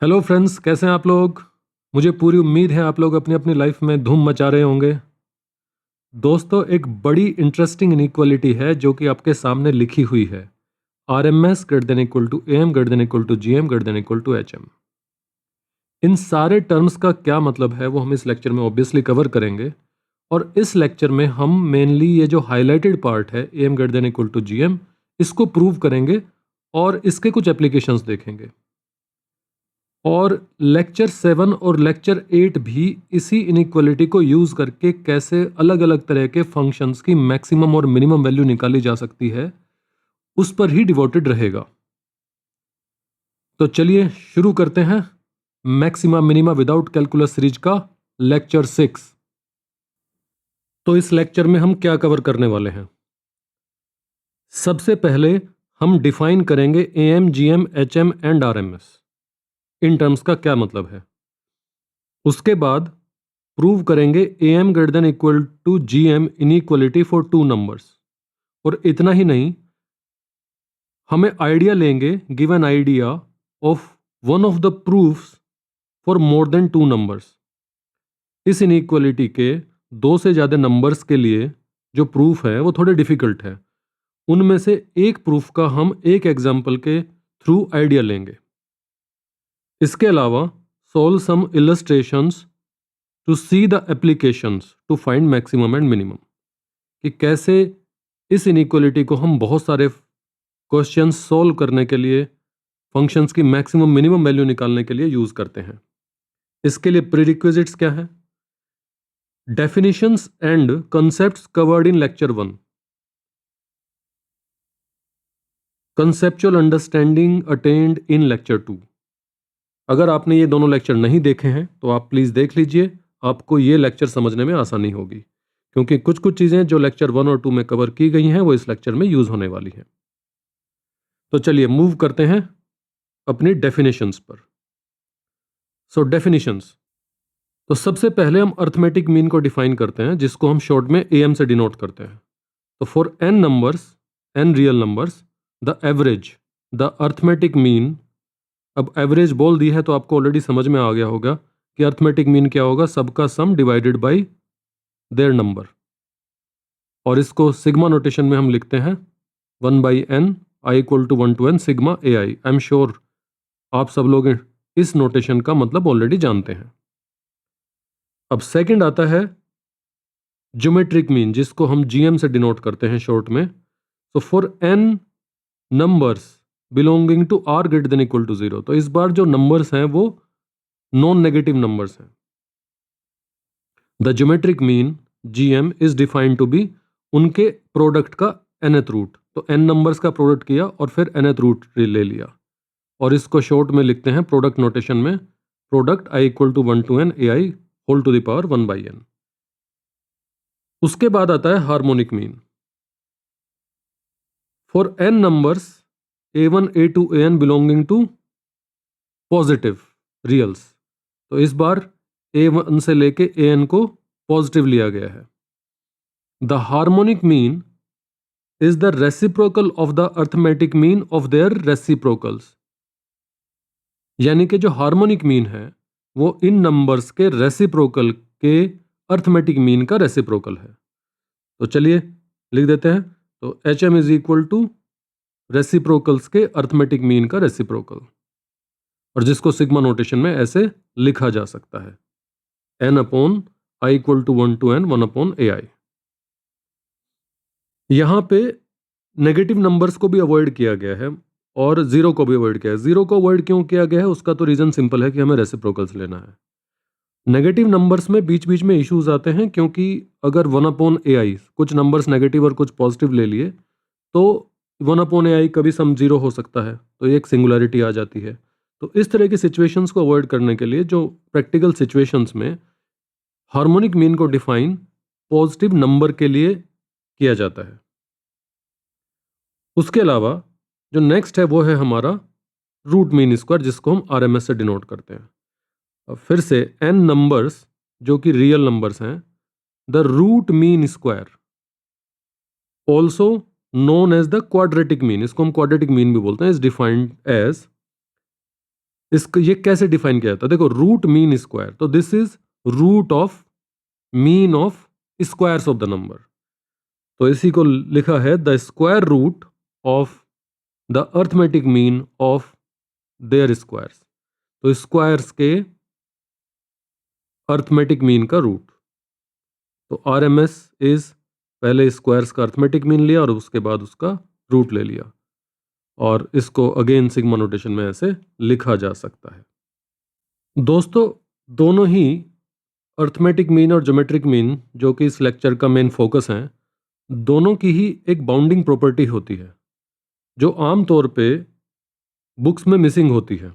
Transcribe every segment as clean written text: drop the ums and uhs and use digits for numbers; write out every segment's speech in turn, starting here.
Hello friends, कैसे हैं आप लोग। मुझे पूरी उम्मीद है आप लोग अपनी अपनी लाइफ में धूम मचा रहे होंगे। दोस्तों, एक बड़ी इंटरेस्टिंग इनइक्वालिटी है जो कि आपके सामने लिखी हुई है। R M S greater than equal to A M greater than equal to G M greater than equal to H M. इन सारे टर्म्स का क्या मतलब है वो हम इस लेक्चर में ऑब्वियसली कवर करेंगे। और इस लेक्चर में हम मेनली ये जो हाईलाइटेड पार्ट है A M greater than equal to G M, इसको प्रूव करेंगे और इसके कुछ एप्लीकेशंस देखेंगे। और लेक्चर 7 और लेक्चर 8 भी इसी इनइक्वालिटी को यूज करके कैसे अलग अलग तरह के फंक्शंस की मैक्सिमम और मिनिमम वैल्यू निकाली जा सकती है उस पर ही डिवोटेड रहेगा। तो चलिए शुरू करते हैं maxima minima without calculus series का लेक्चर 6। तो इस लेक्चर में हम क्या कवर करने वाले हैं। सबसे पहले हम डिफाइन करेंगे A M G M H M and R M S, इन टर्म्स का क्या मतलब है। उसके बाद प्रूव करेंगे A M greater than equal to G M inequality for two numbers. और इतना ही नहीं, हमें आइडिया लेंगे, give an idea of one of the proofs for more than two numbers. इस इनइक्वलिटी के दो से ज़्यादा नंबर्स के लिए जो प्रूफ है वो थोड़े डिफिकल्ट है। उनमें से एक प्रूफ का हम एक एग्जाम्पल के थ्रू आइडिया लेंगे। इसके अलावा solve some illustrations to see the applications to find maximum and minimum, कि कैसे इस इनइक्वालिटी को हम बहुत सारे क्वेश्चंस सॉल्व करने के लिए, फंक्शंस की मैक्सिमम मिनिमम वैल्यू निकालने के लिए यूज करते हैं। इसके लिए प्रीरिक्विजिट्स क्या है। Definitions and concepts covered in lecture 1, conceptual understanding attend in lecture 2। अगर आपने ये दोनों लेक्चर नहीं देखे हैं तो आप प्लीज देख लीजिए, आपको ये लेक्चर समझने में आसानी होगी, क्योंकि कुछ कुछ चीजें जो लेक्चर 1 और 2 में कवर की गई हैं वो इस लेक्चर में यूज होने वाली हैं। तो चलिए मूव करते हैं अपनी डेफिनेशंस पर। सो डेफिनेशंस, तो सबसे पहले हम अर्थमेटिक मीन को डिफाइन करते हैं, जिसको हम शॉर्ट में एम से डिनोट करते हैं। तो for N numbers, N real numbers, the average, the arithmetic mean. अब एवरेज बोल दी है तो आपको ऑलरेडी समझ में आ गया होगा कि अर्थमेटिक मीन क्या होगा, सबका sum divided by their number. और इसको सिग्मा नोटेशन में हम लिखते हैं 1/n, I equal to 1 to n sigma A I. I am sure आप सब लोग इस नोटेशन का मतलब ऑलरेडी जानते हैं। अब सेकंड आता है ज्योमेट्रिक मीन, जिसको हम जीएम से डिनोट करते हैं शॉर्ट में। तो for N numbers belonging to R greater than equal to 0, तो इस बार जो नंबर्स हैं वो नॉन नेगेटिव नंबर्स हैं। The geometric mean GM is defined to be उनके प्रोडक्ट का nth रूट। तो n नंबर्स का प्रोडक्ट किया और फिर nth रूट ले लिया, और इसको शॉर्ट में लिखते हैं प्रोडक्ट नोटेशन में, product I equal to 1 to n A I whole to the power 1/n। उसके बाद आता है harmonic mean. For n numbers a1 a2 an belonging to positive reals, तो इस बार a1 से लेके an को पॉजिटिव लिया गया है। The harmonic mean is the reciprocal of the arithmetic mean of their reciprocals. यानी कि जो हार्मोनिक मीन है वो इन नंबर्स के रेसिप्रोकल के अर्थमेटिक मीन का रेसिप्रोकल है। तो चलिए लिख देते हैं। तो H M is equal to reciprocals के अर्थमेटिक मीन का रेसिप्रोकल, और जिसको सिग्मा नोटेशन में ऐसे लिखा जा सकता है n upon I equal to 1 to n 1 upon A I. यहां पे नेगेटिव नंबर्स को भी अवॉइड किया गया है और जीरो को भी अवॉइड किया है। जीरो को अवॉइड क्यों किया गया है, उसका तो रीजन सिंपल है कि हमें रेसिप्रोकल्स लेना है। नेगेटिव नंबर्स में बीच बीच में इश्यूज आते हैं, क्योंकि अगर 1 अपॉन ए आई, कुछ नंबर्स नेगेटिव और कुछ पॉजिटिव ले लिए तो 1 अपॉन ए आई कभी सम जीरो हो सकता है, तो एक सिंगुलैरिटी आ जाती है। तो इस तरह की सिचुएशंस को अवॉइड करने के लिए जो प्रैक्टिकल सिचुएशंस में हार्मोनिक मीन को डिफाइन पॉजिटिव नंबर के लिए किया जाता है। उसके अलावा जो नेक्स्ट है वो है हमारा रूट मीन स्क्वायर, जिसको हम आरएमएस से डिनोट करते हैं। अब फिर से n नंबर्स जो कि रियल नंबर्स हैं, the root mean square also known as the quadratic mean, इसको हम क्वाड्रेटिक मीन भी बोलते हैं, इज डिफाइंड एज इसको ये कैसे डिफाइन किया जाता है? देखो, रूट मीन स्क्वायर, तो this is root of mean of squares of the number. तो इसी को लिखा है the square root of the arithmetic mean of their squares. तो स्क्वायर्स के अर्थमेटिक मीन का रूट। तो आर एम एस इज, पहले स्क्वायर्स का अर्थमेटिक मीन लिया और उसके बाद उसका रूट ले लिया, और इसको अगेन सिग्मा नोटेशन में ऐसे लिखा जा सकता है। दोस्तों, दोनों ही अर्थमेटिक मीन और ज्योमेट्रिक मीन, जो कि इस लेक्चर का मेन फोकस है, दोनों की ही एक बाउंडिंग प्रॉपर्टी होती है जो आमतौर पे बुक्स में मिसिंग होती है,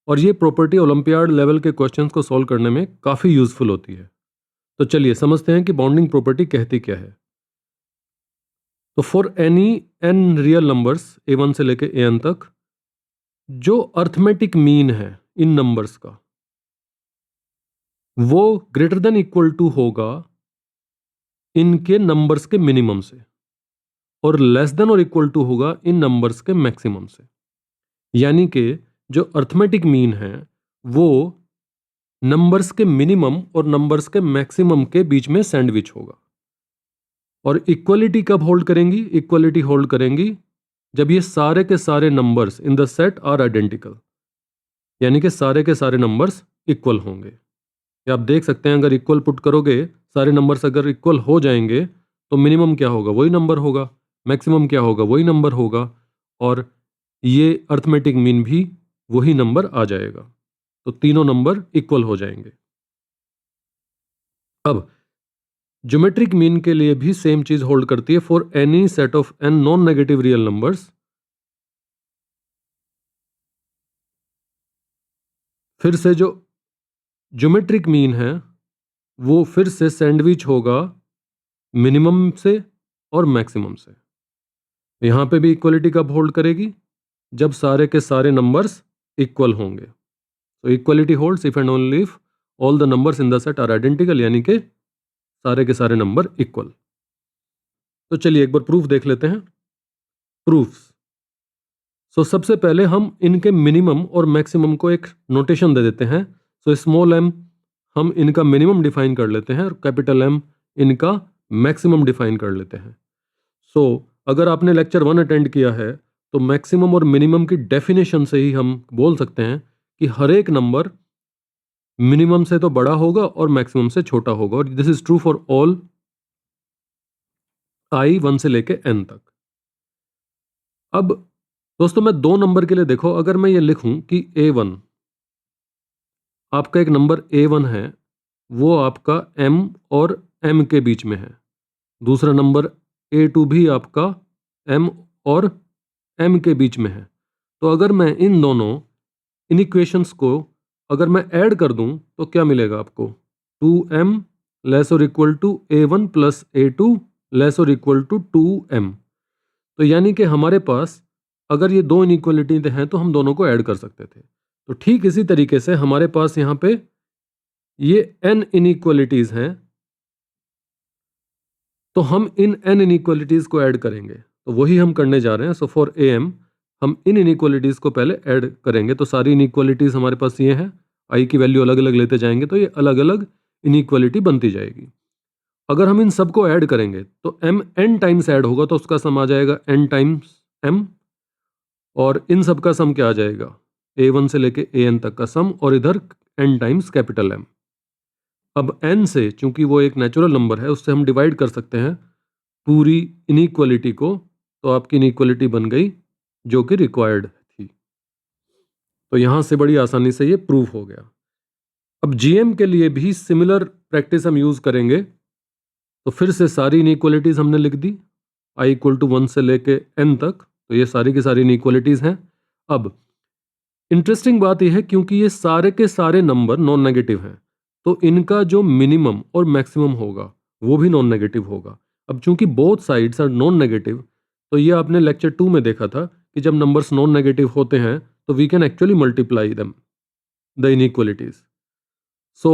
और ये प्रॉपर्टी ओलंपियाड लेवल के क्वेश्चंस को सॉल्व करने में काफ़ी यूजफुल होती है। तो चलिए समझते हैं कि बाउंडिंग प्रॉपर्टी कहती क्या है। तो for any N real numbers A1 से लेके AN तक, जो अर्थमेटिक मीन है इन नंबर्स का, वो ग्रेटर देन इक्वल टू होगा इनके नंबर्स के मिनिमम से, और लेस देन और इक्वल टू होगा इन नंबर्स के मैक्सिमम से। यानी कि जो अर्थमेटिक मीन है वो नंबर्स के मिनिमम और नंबर्स के मैक्सिमम के बीच में सैंडविच होगा। और इक्वलिटी कब होल्ड करेंगी? इक्वलिटी होल्ड करेंगी जब ये सारे के सारे numbers in the set are identical, यानी कि सारे के सारे नंबर्स इक्वल होंगे। या आप देख सकते हैं, अगर इक्वल पुट करोगे, सारे नंबर्स अगर इक्वल हो जाएंगे तो मिनिमम क्या होगा? वही नंबर होगा। मैक्सिमम क्या होगा? वही नंबर होगा। और ये अर्थमेटिक मीन भी वही नंबर आ जाएगा। तो तीनों नंबर इक्वल हो जाएंगे। अब ज्योमेट्रिक मीन के लिए भी सेम चीज होल्ड करती है for any set of N non negative real numbers. फिर से जो ज्योमेट्रिक मीन है वो फिर से सैंडविच होगा मिनिमम से और मैक्सिमम से। यहां पे भी इक्वलिटी कब होल्ड करेगी? जब सारे के सारे नंबर्स इक्वल होंगे। तो equality holds if and only if all the numbers in the set are identical, यानी कि सारे के सारे नंबर इक्वल। तो चलिए एक बार प्रूफ देख लेते हैं। प्रूफ्स। सो सबसे पहले हम इनके मिनिमम और मैक्सिमम को एक नोटेशन दे देते हैं। सो स्मॉल m हम इनका मिनिमम डिफाइन कर लेते हैं और कैपिटल M इनका मैक्सिमम डिफाइन कर लेते हैं। सो अगर आपने लेक्चर 1 अटेंड किया है तो मैक्सिमम और मिनिमम की डेफिनेशन से ही हम बोल सकते हैं कि हर एक नंबर मिनिमम से तो बड़ा होगा और मैक्सिमम से छोटा होगा, और this is true for all i 1 से लेके n तक। अब दोस्तों, मैं दो नंबर के लिए देखो, अगर मैं ये लिखूं कि A1, आपका एक नंबर A1 है, वो आपका M और M के बीच में है। दूसरा नंबर A2 भी आपका M और M के बीच में है। तो अगर मैं इन दोनों इन इक्वेशंस को अगर मैं ऐड कर दूं तो क्या मिलेगा आपको? 2m लेस और equal to A1 plus A2 less और इक्वल टू 2m। तो यानी कि हमारे पास अगर ये दो इनइक्वलिटी हैं तो हम दोनों को ऐड कर सकते थे। तो ठीक इसी तरीके से हमारे पास यहाँ पे ये n इनइक्वलिटीज हैं, तो हम इन n इनइक्वलिटीज को ऐड करेंगे। तो वही हम करने जा रहे हैं। सो फॉर am हम इन इनइक्वलिटीज को पहले ऐड करेंगे। तो सारी इनइक्वलिटीज हमारे पास ये हैं, i की वैल्यू अलग अलग लेते जाएंगे तो ये अलग अलग इनइक्वलिटी बनती जाएगी। अगर हम इन सबको ऐड करेंगे तो m n टाइम्स ऐड होगा, तो उसका सम आ जाएगा n टाइम्स m, और इन सब का सम क्या आ जाएगा? A1 से लेके AN तक का सम, और इधर n टाइम्स कैपिटल M। अब n से, चूंकि वो एक नेचुरल नंबर है, उससे हम डिवाइड कर सकते हैं पूरी इनइक्वलिटी को, तो आपकी इनइक्वलिटी बन गई जो कि रिक्वायर्ड थी। तो यहां से बड़ी आसानी से ये प्रूफ हो गया। अब जीएम के लिए भी सिमिलर प्रैक्टिस हम यूज करेंगे। तो फिर से सारी इनइक्वलिटीज हमने लिख दी i इक्वल टू 1 से लेके n तक। तो ये सारी की सारी इनइक्वलिटीज हैं। अब इंटरेस्टिंग बात यह है, क्योंकि ये सारे के सारे नंबर नॉन नेगेटिव हैं, तो इनका जो मिनिमम और मैक्सिमम होगा वो भी नॉन नेगेटिव होगा। अब चूंकि both sides are non negative, तो ये आपने लेक्चर 2 में देखा था कि जब नंबर्स नॉन नेगेटिव होते हैं तो we can actually multiply them the inequalities. So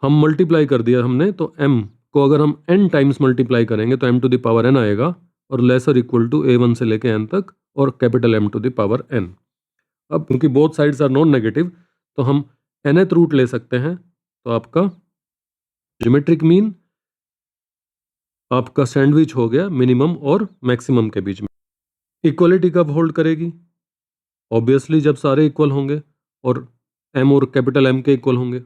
हम मल्टीप्लाई कर दिया हमने, तो m को अगर हम n टाइम्स मल्टीप्लाई करेंगे तो m to the power n आएगा, और लेसर इक्वल टू A1 से लेके n तक, और capital M to the power n। अब क्योंकि both sides are non negative तो हम nth रूट ले सकते हैं, तो आपका ज्योमेट्रिक मीन आपका सैंडविच हो गया मिनिमम और मैक्सिमम के बीच में। इक्वलिटी कब होल्ड करेगी? ऑब्वियसली जब सारे इक्वल होंगे और m और कैपिटल M के इक्वल होंगे।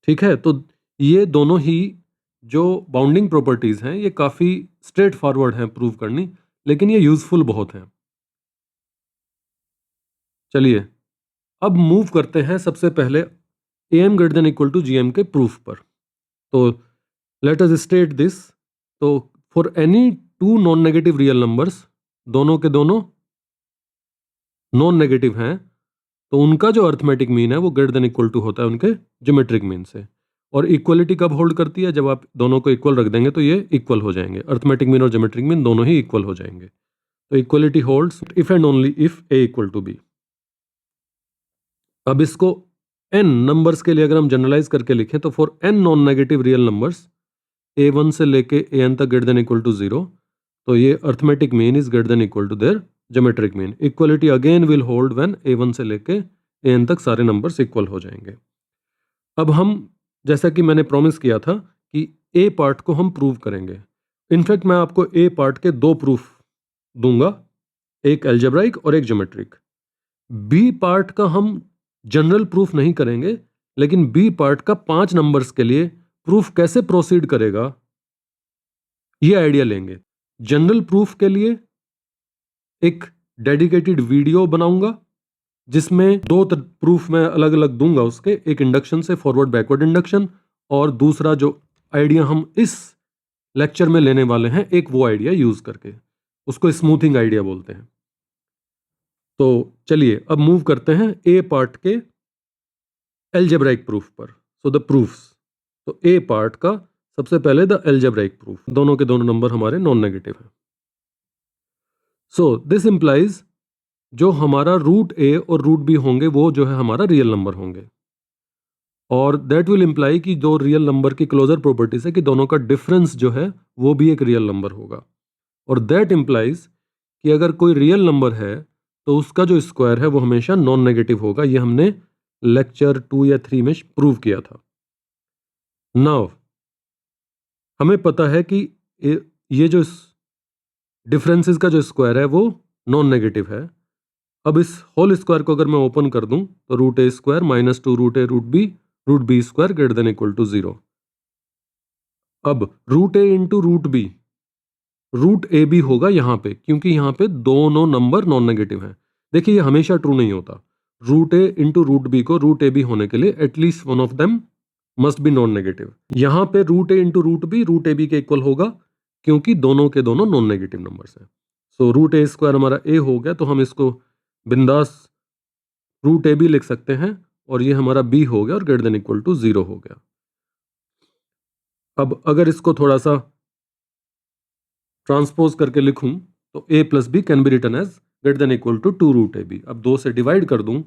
ठीक है, तो ये दोनों ही जो बाउंडिंग प्रॉपर्टीज हैं ये काफी स्ट्रेट फॉरवर्ड हैं प्रूव करनी, लेकिन ये यूजफुल बहुत हैं। चलिए अब मूव करते हैं सबसे पहले am greater than equal to gm के प्रूफ पर। तो लेट अस स्टेट दिस। तो for any two non negative real numbers, दोनों के दोनों नॉन नेगेटिव हैं, तो उनका जो अर्थमेटिक मीन है वो ग्रेटर देन इक्वल टू होता है उनके ज्योमेट्रिक मीन से। और इक्वलिटी कब होल्ड करती है? जब आप दोनों को इक्वल रख देंगे तो ये इक्वल हो जाएंगे, अर्थमेटिक मीन और ज्योमेट्रिक मीन दोनों ही इक्वल हो जाएंगे। तो equality holds if and only if a equal to b। अब इसको n नंबर्स के लिए अगर हम जनरलाइज करके लिखें तो for n non negative real numbers a1 से लेके an तक ग्रेटर देन इक्वल टू 0, तो ये arithmetic mean is greater than equal to their geometric mean. Equality again will hold when a1 से लेके an तक सारे नंबर्स इक्वल हो जाएंगे। अब हम, जैसा कि मैंने प्रॉमिस किया था कि ए पार्ट को हम प्रूव करेंगे। इनफैक्ट मैं आपको ए पार्ट के दो प्रूफ दूंगा, एक अलजेब्राइक और एक ज्योमेट्रिक। बी पार्ट का हम जनरल प्रूफ नहीं करेंगे, लेकिन बी पार्ट का 5 नंबर्स के लिए प्रूफ कैसे प्रोसीड करेगा ये आइडिया लेंगे। जनरल प्रूफ के लिए एक डेडिकेटेड वीडियो बनाऊंगा जिसमें दो प्रूफ मैं अलग अलग दूंगा उसके, एक इंडक्शन से फॉरवर्ड बैकवर्ड इंडक्शन, और दूसरा जो आइडिया हम इस लेक्चर में लेने वाले हैं एक वो आइडिया यूज करके, उसको स्मूथिंग आइडिया बोलते हैं। तो चलिए अब मूव करते हैं ए पार्ट के अलजेब्राइक प्रूफ पर। सो द प्रूफ्स, तो ए पार्ट का सबसे पहले द अलजेब्राइक प्रूफ, दोनों के दोनों नंबर हमारे नॉन नेगेटिव हैं। सो दिस इंप्लाइज जो हमारा रूट ए और रूट बी होंगे वो जो है हमारा रियल नंबर होंगे, और दैट विल इम्प्लाई कि जो रियल नंबर की क्लोजर प्रॉपर्टीज है कि दोनों का डिफरेंस जो है वो भी एक रियल नंबर होगा। और दैट इम्प्लाइज कि अगर कोई रियल नंबर है तो उसका जो स्क्वायर है वो हमेशा नॉन नेगेटिव होगा। ये हमने लेक्चर 2 या 3 में प्रूव किया था। नाउ हमें पता है कि ये जो डिफरेंसेस का जो स्क्वायर है वो नॉन नेगेटिव है। अब इस होल स्क्वायर को अगर मैं ओपन कर दूं तो root A square minus 2 root A root B square greater than equal to 0। अब root A into root A B होगा यहां पे, क्योंकि यहां पे दोनों नंबर नॉन नेगेटिव हैं। देखिए ये हमेशा ट्रू नहीं होता। Root A into root B को रूट ए बी होने के लिए at least one of them must be non negative. यहां पे root A into root A B के इक्वल होगा क्योंकि दोनों के दोनों नॉन नेगेटिव नंबर्स हैं। सो रूट ए स्क्वायर हमारा ए हो गया, तो हम इसको बिंदास रूट ए बी लिख सकते हैं, और ये हमारा बी हो गया और ग्रेटर देन इक्वल टू 0 हो गया। अब अगर इसको थोड़ा सा ट्रांसपोज करके लिखूं तो a plus B can be written as greater than equal to 2 root A B. अब 2 से डिवाइड कर दूं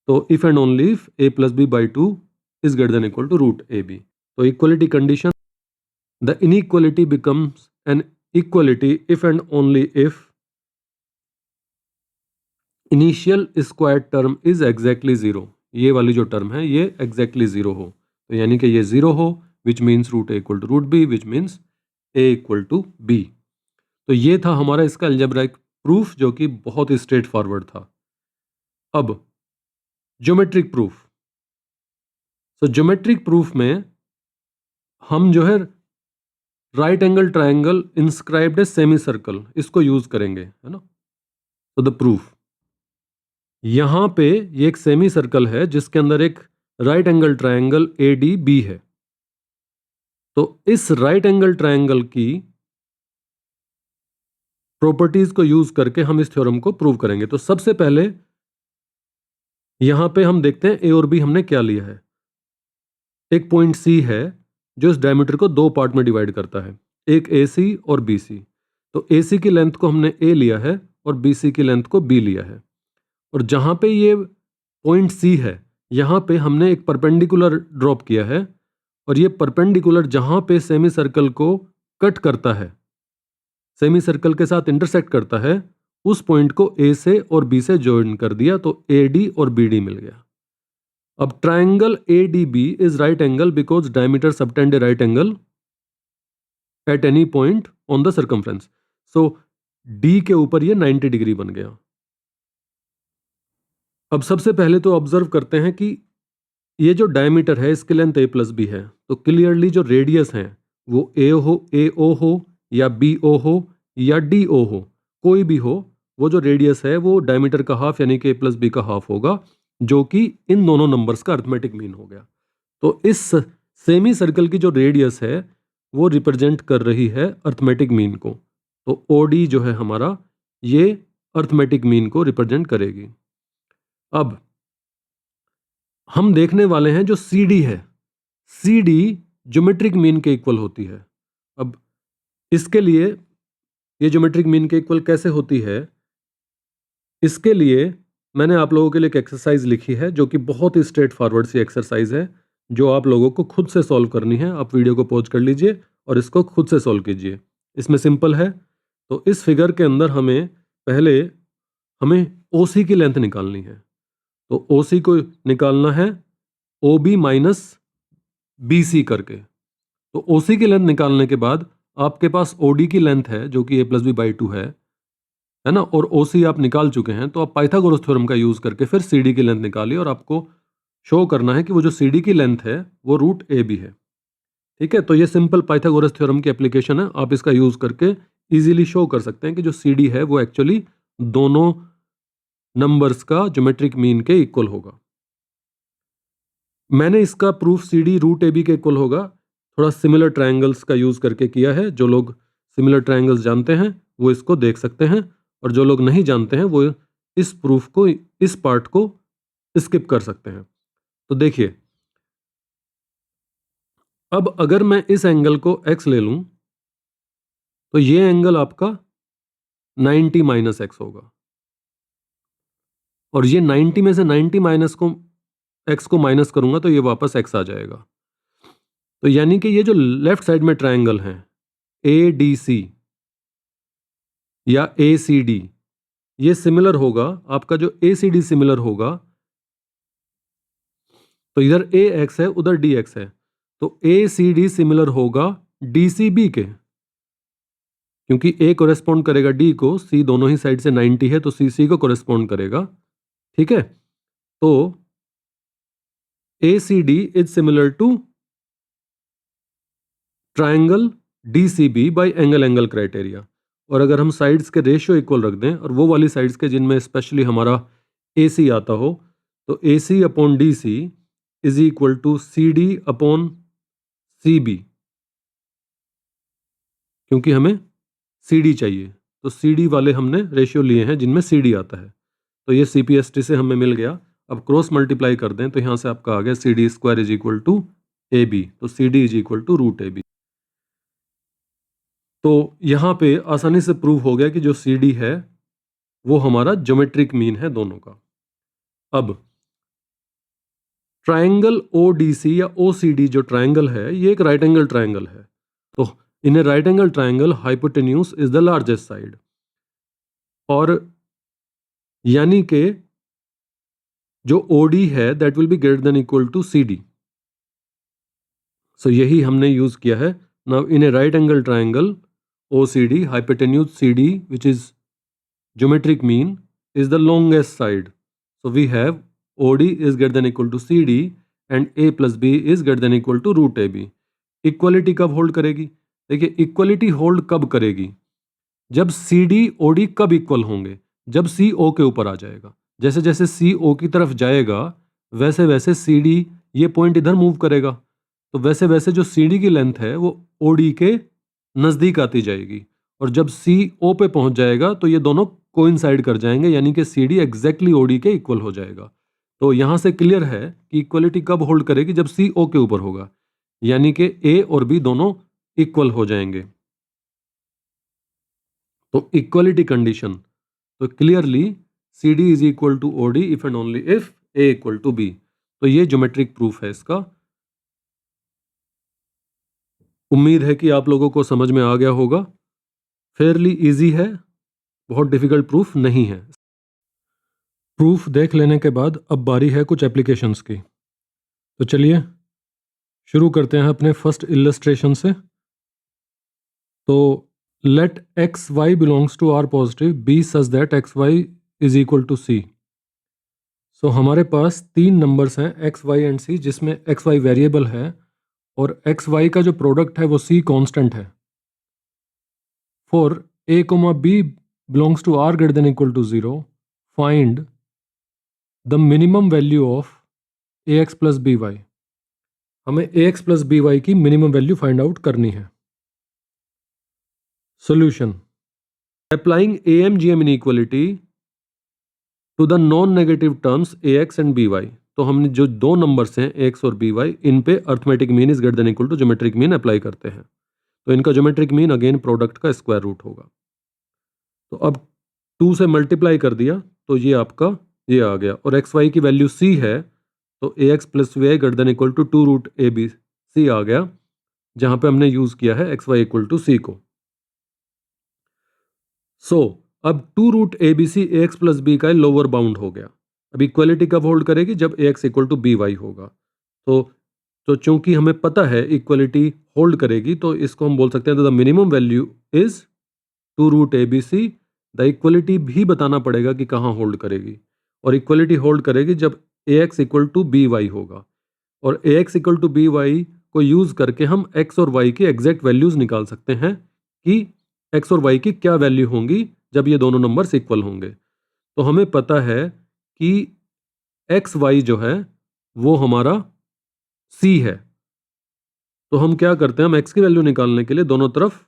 तो if and only if a plus B by 2 is greater than equal to root A B. तो equality condition, the inequality becomes an equality if and only if initial square term is exactly 0। ये वाली जो term है ये exactly 0 हो, तो यानी कि ये 0 हो, which means root A equal to root B, which means A equal to B. तो ये था हमारा इसका अलजेब्राइक प्रूफ जो कि बहुत ही स्ट्रेट फॉरवर्ड था। अब ज्योमेट्रिक प्रूफ। सो ज्योमेट्रिक प्रूफ में हम जो है right angle triangle inscribed a semi circle, इसको यूज करेंगे, है ना। तो द प्रूफ, यहां पे ये एक सेमी सर्कल है जिसके अंदर एक राइट एंगल ट्रायंगल ADB है। तो इस राइट एंगल ट्रायंगल की प्रॉपर्टीज को यूज करके हम इस थ्योरम को प्रूव करेंगे। तो सबसे पहले यहां पे हम देखते हैं ए और बी हमने क्या लिया है। एक पॉइंट C है जो इस डायमीटर को दो पार्ट में डिवाइड करता है, एक AC और BC। तो AC की लेंथ को हमने A लिया है और BC की लेंथ को B लिया है, और जहां पे ये पॉइंट C है यहां पे हमने एक परपेंडिकुलर ड्रॉप किया है, और ये परपेंडिकुलर जहां पे सेमी सर्कल को कट करता है, सेमी सर्कल के साथ इंटरसेक्ट करता है, उस पॉइंट को ए से और बी से ज्वाइन कर दिया तो ए डी और बी डी मिल गया। अब triangle A D B is right angle because diameter subtend a right angle at any point on the circumference. So D के ऊपर ये 90 डिग्री बन गया। अब सबसे पहले तो ऑब्जर्व करते हैं कि ये जो डायमीटर है इसकी लेंथ ए प्लस बी है, तो क्लियरली जो रेडियस है वो ए ओ हो या बी ओ हो या डी ओ हो, कोई भी हो, वो जो रेडियस है वो डायमीटर का हाफ यानी कि ए प्लस बी का हाफ होगा, जो कि इन दोनों नंबर्स का अर्थमेटिक मीन हो गया। तो इस सेमी सर्कल की जो रेडियस है वो रिप्रेजेंट कर रही है अर्थमेटिक मीन को, तो ओ डी जो है हमारा ये अर्थमेटिक मीन को रिप्रेजेंट करेगी। अब हम देखने वाले हैं जो सी डी है, सी डी ज्योमेट्रिक मीन के इक्वल होती है। अब इसके लिए ये ज्योमेट्रिक मीन के इक्वल कैसे होती है, इसके लिए मैंने आप लोगों के लिए एक एक्सरसाइज लिखी है जो कि बहुत ही स्ट्रेट फॉरवर्ड सी एक्सरसाइज है, जो आप लोगों को खुद से सॉल्व करनी है। आप वीडियो को पॉज कर लीजिए और इसको खुद से सॉल्व कीजिए। इसमें सिंपल है। तो इस फिगर के अंदर हमें OC की लेंथ निकालनी है। तो OC को निकालना है OB माइनस BC करके। तो OC की लेंथ निकालने के बाद आपके पास OD की लेंथ है जो कि a प्लस बी बाई 2 है ना, और OC आप निकाल चुके हैं, तो आप पाइथागोरस थ्योरम का यूज करके फिर CD की लेंथ निकालिए और आपको शो करना है कि वो जो CD की लेंथ है वो रूट AB है। ठीक है, तो ये सिंपल पाइथागोरस थ्योरम की एप्लीकेशन है। आप इसका यूज करके इजीली शो कर सकते हैं कि जो CD है वो एक्चुअली दोनों नंबर्स का ज्योमेट्रिक मीन के इक्वल होगा। मैंने इसका प्रूफ CD रूट AB के इक्वल होगा थोड़ा सिमिलर ट्रायंगल्स का यूज करके किया है। जो लोग सिमिलर ट्रायंगल्स जानते हैं वो इसको देख सकते हैं, और जो लोग नहीं जानते हैं वो इस प्रूफ को, इस पार्ट को स्किप कर सकते हैं। तो देखिए, अब अगर मैं इस एंगल को x ले लूं तो ये एंगल आपका 90 माइनस एक्स होगा, और ये 90 में से 90 माइनस को x को माइनस करूंगा तो ये वापस x आ जाएगा। तो यानी कि ये जो लेफ्ट साइड में ट्रायंगल है ADC या ACD, ये सिमिलर होगा, आपका जो ACD सिमिलर होगा, तो इधर AX है उधर DX है, तो ACD सिमिलर होगा DCB के, क्योंकि A कोरेस्पॉन्ड करेगा D को, C दोनों ही साइड से 90 है तो CC को कोरेस्पॉन्ड करेगा। ठीक है, तो ACD is similar to triangle DCB by angle criteria. और अगर हम साइड्स के रेशियो इक्वल रख दें, और वो वाली साइड्स के जिनमें स्पेशली हमारा AC आता हो, तो AC upon DC is equal to CD upon CB, क्योंकि हमें CD चाहिए तो CD वाले हमने रेशियो लिए हैं जिनमें CD आता है। तो ये CPST से हमें मिल गया। अब क्रॉस मल्टीप्लाई कर दें तो यहाँ से आपका आ गया CD square is equal to AB, तो CD is equal to root AB। तो यहाँ पे आसानी से प्रूव हो गया कि जो CD है वो हमारा ज्योमेट्रिक मीन है दोनों का। अब ट्रायंगल ODC या OCD जो ट्रायंगल है ये एक राइट एंगल ट्रायंगल है। तो in a right angle triangle hypotenuse is the largest side, और यानी कि जो OD है that will be greater than equal to CD। So यही हमने यूज किया है। Now in a right angle triangle OCD, hypotenuse CD which is geometric mean is the longest side. So we have OD is greater than equal to CD and A plus B is greater than equal to root AB. Equality कब hold करेगी? देखिए, equality hold कब करेगी? जब CD OD कब equal होंगे? जब C O के ऊपर आ जाएगा। जैसे जैसे C O की तरफ जाएगा वैसे वैसे CD ये पॉइंट इधर मूव करेगा, तो वैसे वैसे जो CD की लेंथ है वो OD के नज़दीक आती जाएगी, और जब C O पे पहुंच जाएगा तो ये दोनों कोइंसाइड कर जाएंगे, यानी कि CD एग्जैक्टली OD के इक्वल हो जाएगा। तो यहां से क्लियर है कि इक्वलिटी कब होल्ड करेगी? जब C O के ऊपर होगा, यानी कि A और B दोनों इक्वल हो जाएंगे। तो इक्वलिटी कंडीशन, तो clearly CD is equal to OD if and only if A equal to B। तो ये ज्योमेट्रिक प्रूफ है इसका। उम्मीद है कि आप लोगों को समझ में आ गया होगा। फेयरली इजी है, बहुत डिफिकल्ट प्रूफ नहीं है। प्रूफ देख लेने के बाद अब बारी है कुछ एप्लीकेशंस की। तो चलिए शुरू करते हैं अपने फर्स्ट इलस्ट्रेशन से। तो let X Y belongs to R positive be such that X Y is equal to C. So हमारे पास तीन नंबर्स हैं एक्स वाई एंड सी, जिसमें एक्स वाई वेरिएबल है और एक्स वाई का जो प्रोडक्ट है वो सी कांस्टेंट है। For a comma b belongs to R greater than equal to 0, find the minimum value of a x plus b y. हमें a x plus b y की minimum value find out करनी है। Solution, applying A M G M inequality to the non negative terms a x and b y. तो हमने जो दो numbers हैं a x और बी वाई, इन पे arithmetic mean is greater than equal to geometric mean apply करते हैं। तो इनका ज्योमेट्रिक मीन अगेन प्रोडक्ट का स्क्वायर रूट होगा। तो अब 2 से मल्टीप्लाई कर दिया तो ये आपका ये आ गया, और एक्स वाई की वैल्यू सी है तो A x plus B Y greater than equal to 2 root A B C आ गया, जहां पे हमने यूज किया है X Y equal to C को। सो अब 2 root A B C A x plus B का लोअर बाउंड हो गया। अब इक्वलिटी कब होल्ड करेगी? जब A X equal to B Y होगा। तो चूंकि हमें पता है इक्वलिटी होल्ड करेगी, तो इसको हम बोल सकते हैं the minimum value is 2 root A B c. The equality भी बताना पड़ेगा कि कहाँ होल्ड करेगी, और इक्वलिटी होल्ड करेगी जब A X equal to B Y होगा। और A X equal to B Y को यूज करके हम एक्स और वाई की एग्जैक्ट वैल्यूज निकाल सकते हैं कि एक्स और वाई की क्या वैल्यू होंगी जब ये दोनों नंबर्स इक्वल होंगे। तो हमें पता है कि एक्स वाई जो है वो हमारा सी है। तो हम क्या करते हैं, हम एक्स की वैल्यू निकालने के लिए दोनों तरफ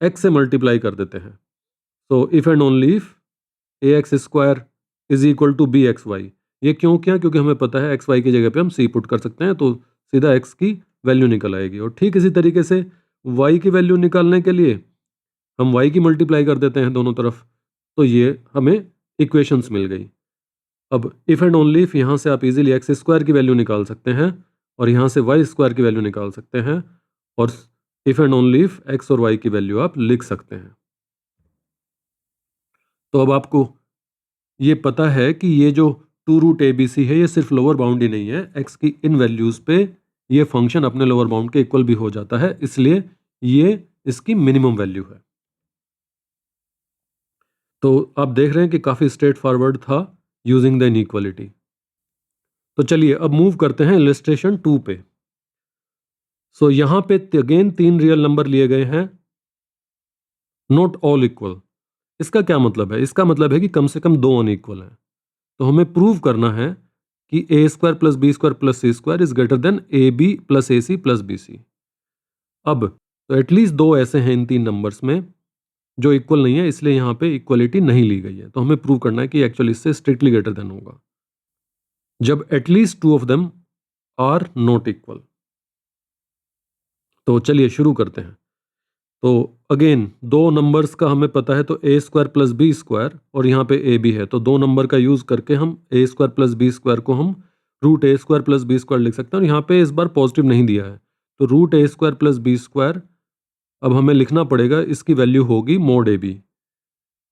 एक्स से मल्टीप्लाई कर देते हैं। तो if and only if a x square is equal to b x y. ये क्यों किया? क्योंकि हमें पता है एक्स वाई की जगह पे हम सी पुट कर सकते हैं, तो सीधा एक्स की वैल्यू निकल आएगी। और ठीक इसी तरीके से वाई की वैल्यू निकालने के लिए हम वाई की मल्टीप्लाई कर देते हैं दोनों तरफ, तो ये हमें इक्वेशंस मिल गई। अब इफ एंड ओनली इफ यहाँ से आप इजीली एक्स स्क्वायर की वैल्यू निकाल सकते हैं और यहाँ से वाई स्क्वायर की वैल्यू निकाल सकते हैं, और if and only if x और वाई की वैल्यू आप लिख सकते हैं। तो अब आपको ये पता है कि ये जो 2 रूट ए बी सी है ये सिर्फ लोअर बाउंड ही नहीं है, एक्स की इन वैल्यूज पे ये फंक्शन अपने लोअर बाउंड के इक्वल भी हो जाता है, इसलिए ये इसकी मिनिमम वैल्यू है। तो आप देख रहे हैं कि काफी स्ट्रेट फॉरवर्ड था यूजिंग द इनइक्वालिटी। तो चलिए अब मूव करते हैं इलस्ट्रेशन 2 पे। सो यहां पे अगेन 3 रियल नंबर लिए गए हैं, नॉट ऑल इक्वल। इसका क्या मतलब है? इसका मतलब है कि कम से कम दो अनइक्वल हैं। तो हमें प्रूव करना है कि A square plus B square plus C square is greater than A B plus A C plus B C. अब तो एटलीस्ट दो ऐसे हैं इन तीन नंबर्स में जो इक्वल नहीं है, इसलिए यहाँ पे इक्वलिटी नहीं ली गई है। तो हमें प्रूव करना है कि एक्चुअली इससे स्ट्रिक्टली ग्रेटर देन होगा जब at least 2 of them are not equal. तो चलिए शुरू करते हैं। तो अगेन दो नंबर्स का हमें पता है, तो A square plus B square और यहाँ पे ए बी है, तो दो नंबर का यूज करके हम ए स्क्वायर प्लस बी स्क्वायर को हम रूट ए स्क्वायर प्लस बी स्क्वायर लिख सकते हैं। और यहाँ पे इस बार पॉजिटिव नहीं दिया है, तो रूट ए स्क्वायर प्लस बी स्क्वायर अब हमें लिखना पड़ेगा, इसकी वैल्यू होगी मोड ए बी,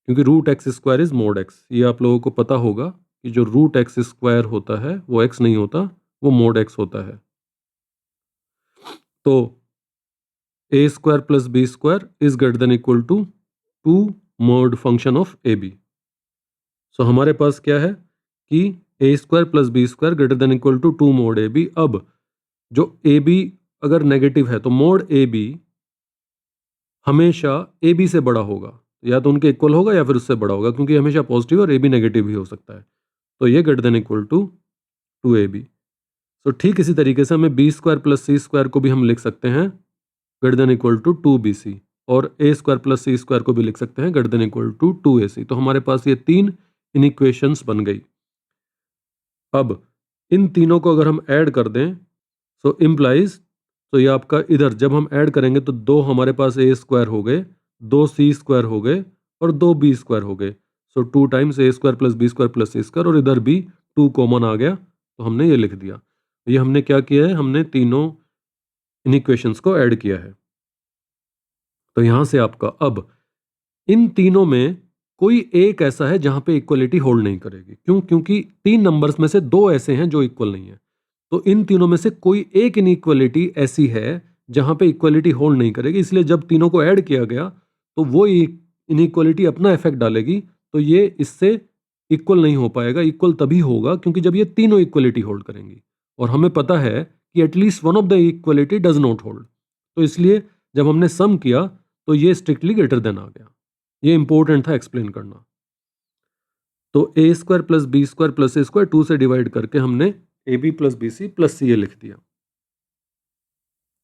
क्योंकि root x square is mod x. ये आप लोगों को पता होगा कि जो रूट एक्स स्क्वायर होता है वो एक्स नहीं होता, वो मोड एक्स होता है। तो A square plus B square is greater than equal to 2 mod function of A B. So हमारे पास क्या है कि A square plus B square greater than equal to 2 mod A B. अब जो ए बी अगर नेगेटिव है तो मोड ए बी हमेशा ए बी से बड़ा होगा, या तो उनके इक्वल होगा या फिर उससे बड़ा होगा, क्योंकि हमेशा पॉजिटिव और ए बी नेगेटिव भी हो सकता है। तो ये greater than equal to 2ab। So ठीक इसी तरीके से हमें बी स्क्वायर प्लस सी स्क्वायर को भी हम लिख सकते हैं greater than equal to 2bc, और ए स्क्वायर प्लस सी स्क्वायर को भी लिख सकते हैं greater than equal to 2ac। तो हमारे पास ये तीन इनइक्वेशंस बन गई। अब इन तीनों को अगर हम ऐड कर दें सो इम्प्लाइज, तो ये आपका इधर जब हम ऐड करेंगे तो दो हमारे पास ए स्क्वायर हो गए, दो सी स्क्वायर हो गए और दो बी स्क्वायर हो गए। So 2 times A square plus B square plus C square, और इधर भी 2 कॉमन आ गया, तो हमने ये लिख दिया। ये हमने क्या किया है, हमने तीनों इनइक्वेशंस को ऐड किया है। तो यहां से आपका अब इन तीनों में कोई एक ऐसा है जहां पे इक्वलिटी होल्ड नहीं करेगी। क्यों? क्योंकि 3 नंबर्स में से 2 ऐसे हैं जो इक्वल नहीं है। तो इन तीनों में से कोई एक इनइक्वालिटी ऐसी है जहां पे इक्वलिटी होल्ड नहीं करेगी, इसलिए जब तीनों को ऐड किया गया तो वो इनइक्वालिटी अपना इफेक्ट डालेगी, तो ये इससे इक्वल नहीं हो पाएगा। इक्वल तभी होगा क्योंकि जब ये तीनों इक्वलिटी होल्ड करेंगी, और हमें पता है कि at least one of the equality does not hold. तो इसलिए जब हमने सम किया तो ये स्ट्रिक्टली ग्रेटर देन आ गया। ये इंपॉर्टेंट था एक्सप्लेन करना। तो A square plus B square plus A square 2 से डिवाइड करके हमने A B plus B C plus C A लिख दिया।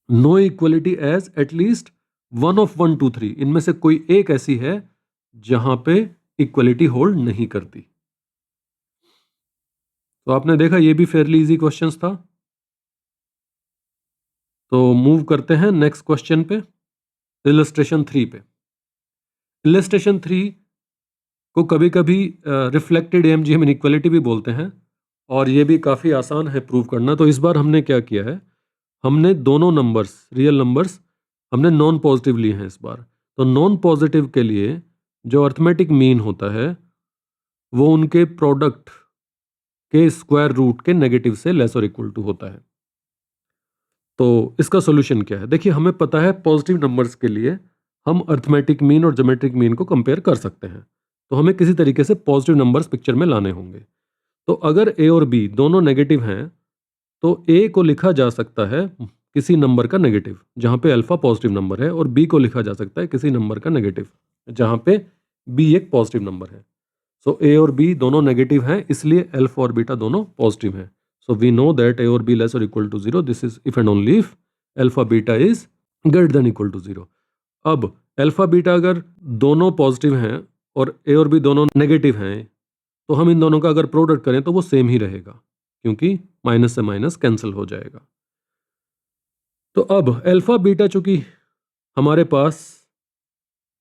No equality as at least one of 1 2 3, इनमें से कोई एक ऐसी है जहां पे इक्वलिटी होल्ड नहीं करती। तो आपने देखा ये भी फेयरली इजी क्वेश्चंस था। तो मूव करते हैं नेक्स्ट क्वेश्चन पे, इलस्ट्रेशन 3 पे। इलस्ट्रेशन 3 को कभी कभी रिफ्लेक्टेड एमजीएम इनइक्वालिटी भी बोलते हैं, और ये भी काफ़ी आसान है प्रूव करना। तो इस बार हमने क्या किया है, हमने दोनों नंबर्स, रियल नंबर्स, हमने नॉन पॉजिटिव लिए हैं इस बार। तो नॉन पॉजिटिव के लिए जो अर्थमेटिक मीन होता है वो उनके प्रोडक्ट के स्क्वायर रूट के नेगेटिव से लेस और इक्वल टू होता है। तो इसका सॉल्यूशन क्या है? देखिए, हमें पता है पॉजिटिव नंबर्स के लिए हम अर्थमेटिक मीन और ज्योमेट्रिक मीन को कंपेयर कर सकते हैं। तो हमें किसी तरीके से पॉजिटिव नंबर्स पिक्चर में लाने होंगे। तो अगर ए और बी दोनों नेगेटिव हैं तो ए को लिखा जा सकता है किसी नंबर का नेगेटिव जहां पे अल्फा पॉजिटिव नंबर है, और बी को लिखा जा सकता है किसी नंबर का नेगेटिव जहां पे बी एक पॉजिटिव नंबर है। सो ए और बी दोनों नेगेटिव हैं, इसलिए अल्फा और बीटा दोनों पॉजिटिव हैं। So we know that a और बी लेस और equal to 0, this is if and only if alpha beta is greater than equal to 0। अब अल्फा बीटा अगर दोनों पॉजिटिव हैं और ए और बी दोनों नेगेटिव हैं, तो हम इन दोनों का अगर प्रोडक्ट करें तो वो सेम ही रहेगा, क्योंकि माइनस से माइनस कैंसिल हो जाएगा। तो अब अल्फा बीटा चूंकि हमारे पास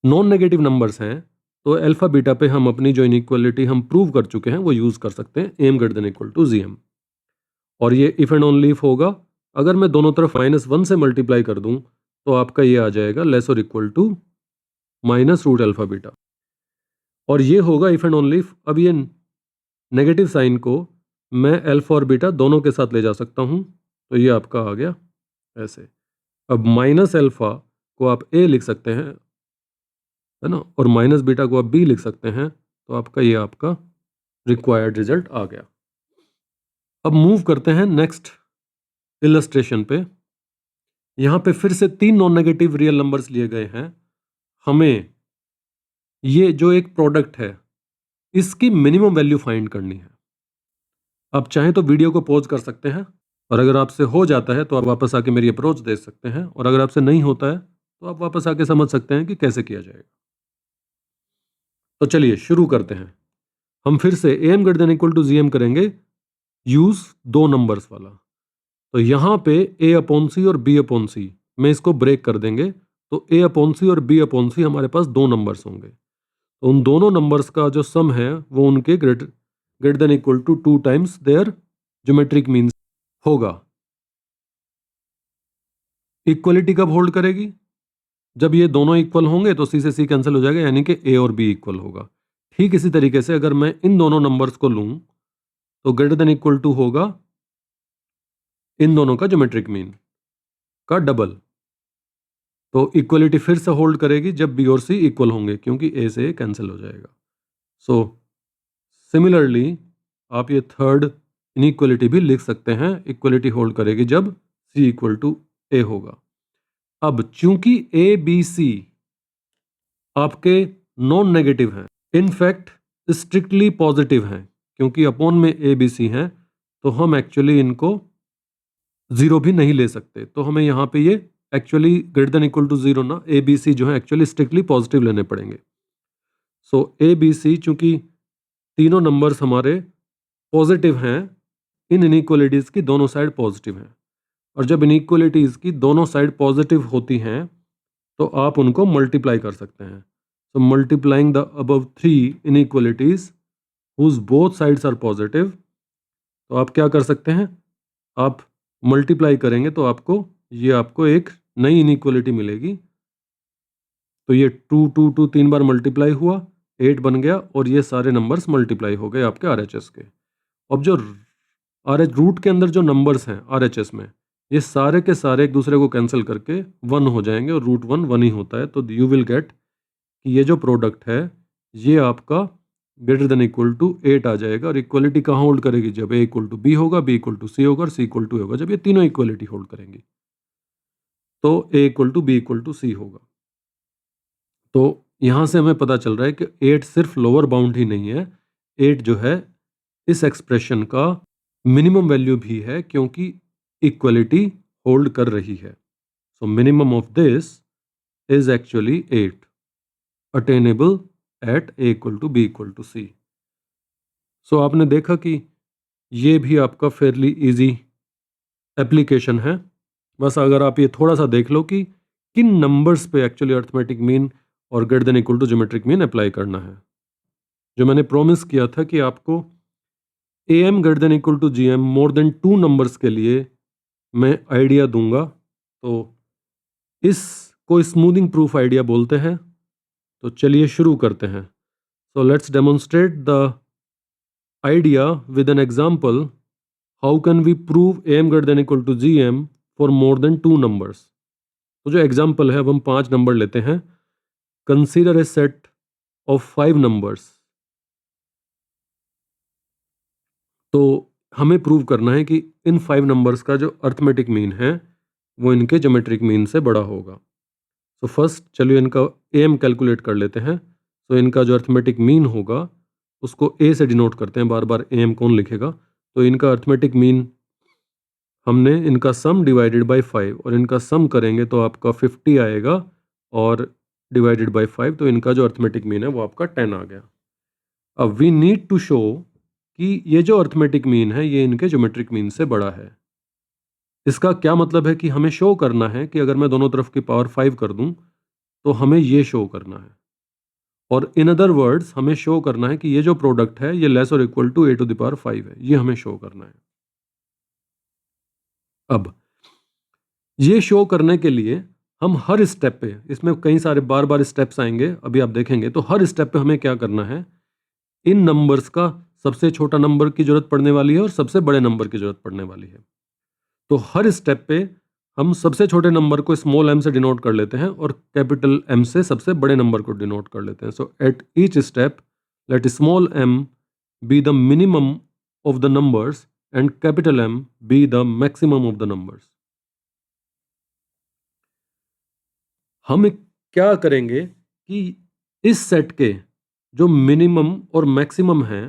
नॉन नेगेटिव नंबर्स हैं, तो अल्फा बीटा पे हम अपनी जो इनइक्वालिटी हम प्रूव कर चुके हैं वो यूज कर सकते हैं, AM greater than equal to GM. और ये इफ एंड ओनली इफ होगा, अगर मैं दोनों तरफ -1 से मल्टीप्लाई कर दूं तो आपका ये आ जाएगा लेस और equal to minus root alpha beta. और ये होगा इफ एंड ओनली इफ। अब ये नेगेटिव साइन को मैं अल्फा और बीटा दोनों के साथ ले जा सकता हूं, तो ये आपका आ गया ऐसे। अब माइनस अल्फा को आप ए लिख सकते हैं, है ना, और माइनस बीटा को आप बी लिख सकते हैं, तो आपका ये आपका रिक्वायर्ड रिजल्ट आ गया। अब मूव करते हैं नेक्स्ट इलस्ट्रेशन पे। यहां पे फिर से 3 नॉन नेगेटिव रियल नंबर्स लिए गए हैं। हमें ये जो एक प्रोडक्ट है इसकी मिनिमम वैल्यू फाइंड करनी है। आप चाहें तो वीडियो को पॉज कर सकते हैं, और अगर आपसे हो जाता है तो आप वापस आके मेरी अप्रोच देख सकते हैं, और अगर आपसे नहीं होता है तो आप वापस आके समझ सकते हैं कि कैसे किया जाएगा। तो चलिए शुरू करते हैं। हम फिर से AM greater than equal to GM करेंगे, यूज दो नंबर्स वाला। तो यहां पे ए अपॉन सी और बी अपॉन सी में इसको ब्रेक कर देंगे, तो ए अपॉन सी और बी अपॉन सी हमारे पास दो नंबर्स होंगे। तो उन दोनों नंबर्स का जो सम है वो उनके greater than equal to 2 times their geometric means होगा। इक्वलिटी कब होल्ड करेगी? जब ये दोनों इक्वल होंगे तो सी से सी कैंसिल हो जाएगा, यानी कि ए और बी इक्वल होगा। ठीक इसी तरीके से अगर मैं इन दोनों नंबर्स को लूं तो ग्रेटर देन इक्वल टू होगा इन दोनों का ज्योमेट्रिक मीन का डबल। तो इक्वलिटी फिर से होल्ड करेगी जब बी और सी इक्वल होंगे, क्योंकि ए से ए कैंसिल हो जाएगा। सो सिमिलरली आप ये थर्ड इनइक्वलिटी भी लिख सकते हैं, इक्वलिटी होल्ड करेगी जब सी इक्वल टू ए होगा। अब चूंकि ए बी सी आपके नॉन नेगेटिव हैं, इनफैक्ट स्ट्रिक्टली पॉजिटिव हैं, क्योंकि अपॉन में ए बी सी हैं, तो हम एक्चुअली इनको जीरो भी नहीं ले सकते। तो हमें यहाँ पे ये actually greater than equal to zero ना, ए बी सी जो है एक्चुअली स्ट्रिक्टली पॉजिटिव लेने पड़ेंगे। सो ए बी सी चूंकि तीनों नंबर्स हमारे पॉजिटिव हैं, इन इनइक्वलिटीज की दोनों साइड पॉजिटिव हैं, और जब इनइक्वलिटीज की दोनों साइड पॉजिटिव होती हैं तो आप उनको मल्टीप्लाई कर सकते हैं। So multiplying the above 3 inequalities whose both sides are positive, तो आप क्या कर सकते हैं, आप मल्टीप्लाई करेंगे तो आपको एक नई इनइक्वलिटी मिलेगी। तो ये 2 2 2 3 बार मल्टीप्लाई हुआ, 8 बन गया और ये सारे नंबर्स मल्टीप्लाई हो गए आपके RHS के। अब जो RH रूट के अंदर जो नंबर्स हैं RHS में, ये सारे के सारे एक दूसरे को कैंसिल करके 1 हो जाएंगे और रूट 1 ही होता है। तो यू विल गेट कि ये जो प्रोडक्ट है ये आपका ग्रेटर देन इक्वल टू 8 आ जाएगा। और इक्वलिटी कहाँ होल्ड करेगी? जब A इक्वल टू B होगा, B इक्वल टू C होगा और C इक्वल टू A होगा। जब ये तीनों इक्वलिटी होल्ड करेंगी तो A equal to B equal to C होगा। तो यहाँ से हमें पता चल रहा है कि 8 सिर्फ लोअर बाउंड ही नहीं है, 8 जो है इस एक्सप्रेशन का मिनिमम वैल्यू भी है, क्योंकि इक्वलिटी होल्ड कर रही है। So minimum of this is actually 8 attainable at A equal to B equal to C। So आपने देखा कि ये भी आपका फेयरली इजी एप्लीकेशन है। बस अगर आप ये थोड़ा सा देख लो कि किन नंबर्स पे एक्चुअली अर्थमेटिक मीन और greater than equal to geometric mean apply करना है। जो मैंने प्रॉमिस किया था कि आपको AM greater than equal to GM more than 2 numbers के लिए मैं आइडिया दूंगा, तो इसको स्मूथिंग प्रूफ आइडिया बोलते हैं। तो चलिए शुरू करते हैं। So let's demonstrate the idea with an example. How can we prove AM greater than equal to GM for more than 2 numbers. तो जो एग्जाम्पल है अब हम 5 नंबर लेते हैं। Consider a set of 5 numbers. तो हमें प्रूव करना है कि इन 5 नंबर्स का जो अर्थमेटिक मीन है वो इनके ज्योमेट्रिक मीन से बड़ा होगा। तो फर्स्ट चलिए इनका AM कैलकुलेट कर लेते हैं। तो इनका जो अर्थमेटिक मीन होगा उसको A से डिनोट करते हैं, बार बार AM कौन लिखेगा। तो इनका अर्थमेटिक मीन हमने इनका सम डिवाइडेड बाय 5 और इनका सम करेंगे तो आपका 50 आएगा और डिवाइडेड बाय 5, तो इनका जो अर्थमेटिक मीन है वो आपका 10 आ गया। अब वी नीड टू शो कि ये जो अर्थमेटिक मीन है ये इनके ज्योमेट्रिक मीन से बड़ा है। इसका क्या मतलब है कि हमें शो करना है कि अगर मैं दोनों तरफ की पावर 5 कर दूं तो हमें ये शो करना है, और इन अदर वर्ड्स हमें शो करना है कि ये जो प्रोडक्ट है ये लेस और equal to A to the power 5 है। ये हमें शो करना है। अब ये शो करने के लिए हम हर स्टेप पे, इसमें कई सारे बार बार स्टेप्स आएंगे अभी आप देखेंगे, तो हर स्टेप पे हमें क्या करना है, इन नंबर्स का सबसे छोटा नंबर की जरूरत पड़ने वाली है और सबसे बड़े नंबर की जरूरत पड़ने वाली है। तो हर स्टेप पे हम सबसे छोटे नंबर को स्मॉल m से डिनोट कर लेते हैं और कैपिटल M से सबसे बड़े नंबर को डिनोट कर लेते हैं। So at each step let small m be the minimum of the numbers and capital M be the maximum of the numbers. हम क्या करेंगे कि इस सेट के जो मिनिमम और मैक्सिमम हैं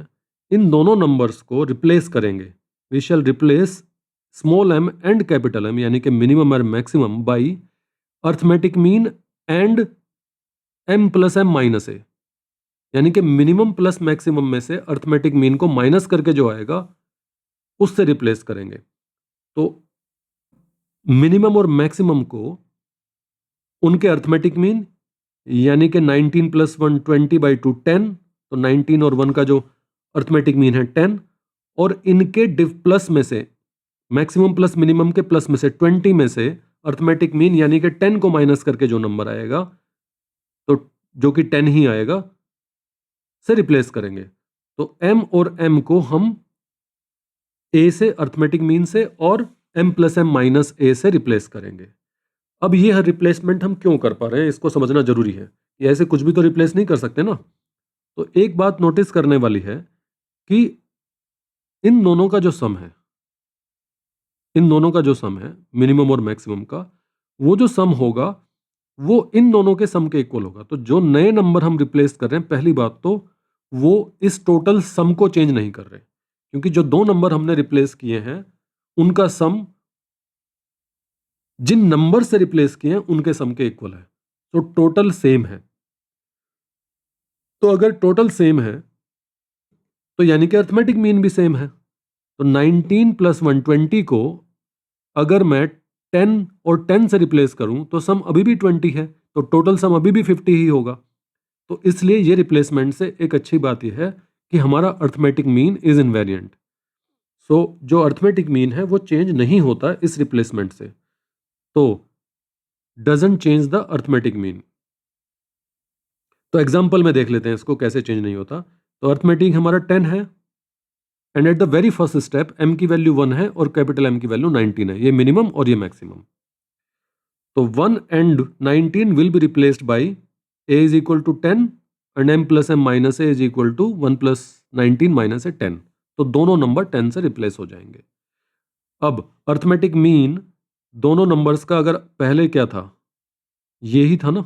इन दोनों नंबर्स को रिप्लेस करेंगे। We shall replace small m and capital M यानी कि मिनिमम और maximum by arithmetic mean and m plus m minus a, यानी कि मिनिमम प्लस मैक्सिमम में से अर्थमेटिक मीन को माइनस करके जो आएगा उससे रिप्लेस करेंगे। तो मिनिमम और मैक्सिमम को उनके अर्थमेटिक मीन यानी कि 19 प्लस 1 20/2 10, तो 19 और 1 का जो अर्थमेटिक मीन है 10, और इनके डिव प्लस में से मैक्सिमम प्लस मिनिमम के प्लस में से 20 में से अर्थमेटिक मीन यानी कि 10 को माइनस करके जो नंबर आएगा तो जो कि 10 ही आएगा से रिप्लेस करेंगे। तो m और m को हम a से अर्थमेटिक मीन से और m plus m minus a से रिप्लेस करेंगे। अब ये रिप्लेसमेंट हम क्यों कर पा रहे हैं इसको समझना जरूरी है। ये ऐसे कुछ भी तो रिप्लेस नहीं कर सकते ना। तो एक बात नोटिस करने वाली है कि इन दोनों का जो सम है, इन दोनों का जो सम है मिनिमम और मैक्सिमम का, वो जो सम होगा वो इन दोनों के सम के इक्वल होगा। तो जो नए नंबर हम रिप्लेस कर रहे हैं, पहली बात तो वो इस टोटल सम को चेंज नहीं कर रहे, क्योंकि जो दो नंबर हमने रिप्लेस किए हैं उनका सम जिन नंबर से रिप्लेस किए हैं उनके सम के इक्वल है। तो टोटल सेम है। तो अगर टोटल सेम है तो यानी कि अर्थमेटिक मीन भी सेम है। तो 19 प्लस 120 को अगर मैं 10 और 10 से रिप्लेस करूं तो सम अभी भी 20 है, तो टोटल सम अभी भी 50 ही होगा। तो इसलिए ये रिप्लेसमेंट से एक अच्छी बात यह है कि हमारा अर्थमेटिक मीन इज इनवेरिएंट। सो जो अर्थमेटिक मीन है वो चेंज नहीं होता इस रिप्लेसमेंट से, तो doesn't change the arithmetic mean. तो एग्जाम्पल में देख लेते हैं इसको कैसे चेंज नहीं होता। तो अर्थमेटिक हमारा 10 है and at the very first step m की वैल्यू 1 है और कैपिटल M की वैल्यू 19 है, ये मिनिमम और ये मैक्सिमम। तो 1 and 19 will be replaced by a is equal to 10 and m plus m minus a is equal to 1 plus 19 minus a 10। तो दोनों नंबर 10 से रिप्लेस हो जाएंगे। अब अर्थमेटिक मीन दोनों नंबर्स का अगर पहले क्या था, ये ही था ना,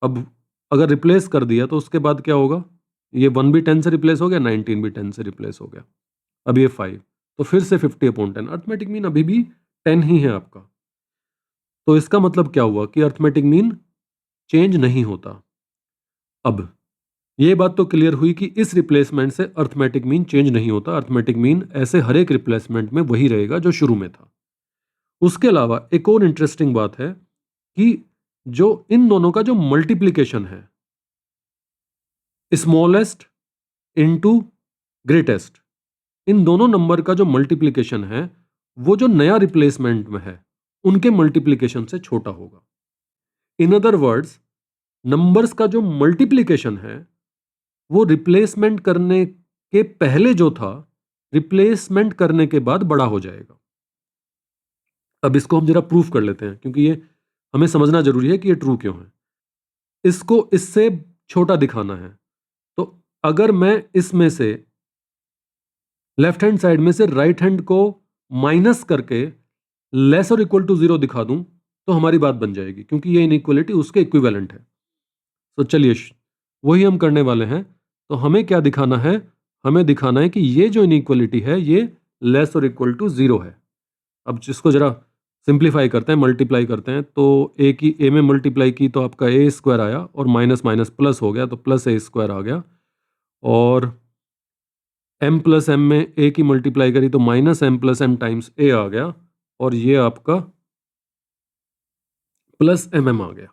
अब अगर रिप्लेस कर दिया तो उसके बाद क्या होगा, ये 1 भी 10 से रिप्लेस हो गया, 19 भी 10 से रिप्लेस हो गया, अब ये 5, तो फिर से 50/10। अर्थमेटिक मीन अभी भी 10 ही है आपका। तो इसका मतलब क्या हुआ कि अर्थमेटिक मीन चेंज नहीं होता। अब ये बात तो क्लियर हुई कि इस रिप्लेसमेंट से अर्थमेटिक मीन चेंज नहीं होता। अर्थमेटिक मीन ऐसे हर एक रिप्लेसमेंट में वही रहेगा जो शुरू में था। उसके अलावा एक और इंटरेस्टिंग बात है कि जो इन दोनों का जो मल्टीप्लिकेशन है, स्मॉलेस्ट इनटू ग्रेटेस्ट, इन दोनों नंबर का जो मल्टीप्लिकेशन है वो जो नया रिप्लेसमेंट में है उनके मल्टीप्लिकेशन से छोटा होगा। इन अदर वर्ड्स, नंबर्स का जो मल्टीप्लिकेशन है वो रिप्लेसमेंट करने के पहले जो था, रिप्लेसमेंट करने के बाद बड़ा हो जाएगा। अब इसको हम जरा प्रूफ कर लेते हैं, क्योंकि ये हमें समझना जरूरी है कि ये ट्रू क्यों है। इसको इससे छोटा दिखाना है, तो अगर मैं इसमें से लेफ्ट हैंड साइड में से राइट हैंड को माइनस करके लेस और इक्वल टू 0 दिखा दूं तो हमारी बात बन जाएगी, क्योंकि ये इनइक्वलिटी उसके इक्विवेलेंट है। तो चलिए वही हम करने वाले हैं। तो हमें क्या दिखाना है, हमें दिखाना है कि ये जो इनइक्वलिटी है ये लेस और इक्वल टू 0 है। अब जिसको जरा सिंप्लीफाई करते हैं, मल्टीप्लाई करते हैं, तो ए की ए में मल्टीप्लाई की तो आपका ए स्क्वायर आया और माइनस माइनस प्लस हो गया तो प्लस ए स्क्वायर आ गया, और m प्लस एम में a की मल्टीप्लाई करी तो minus M plus M times a आ गया, और ये आपका प्लस mm आ गया।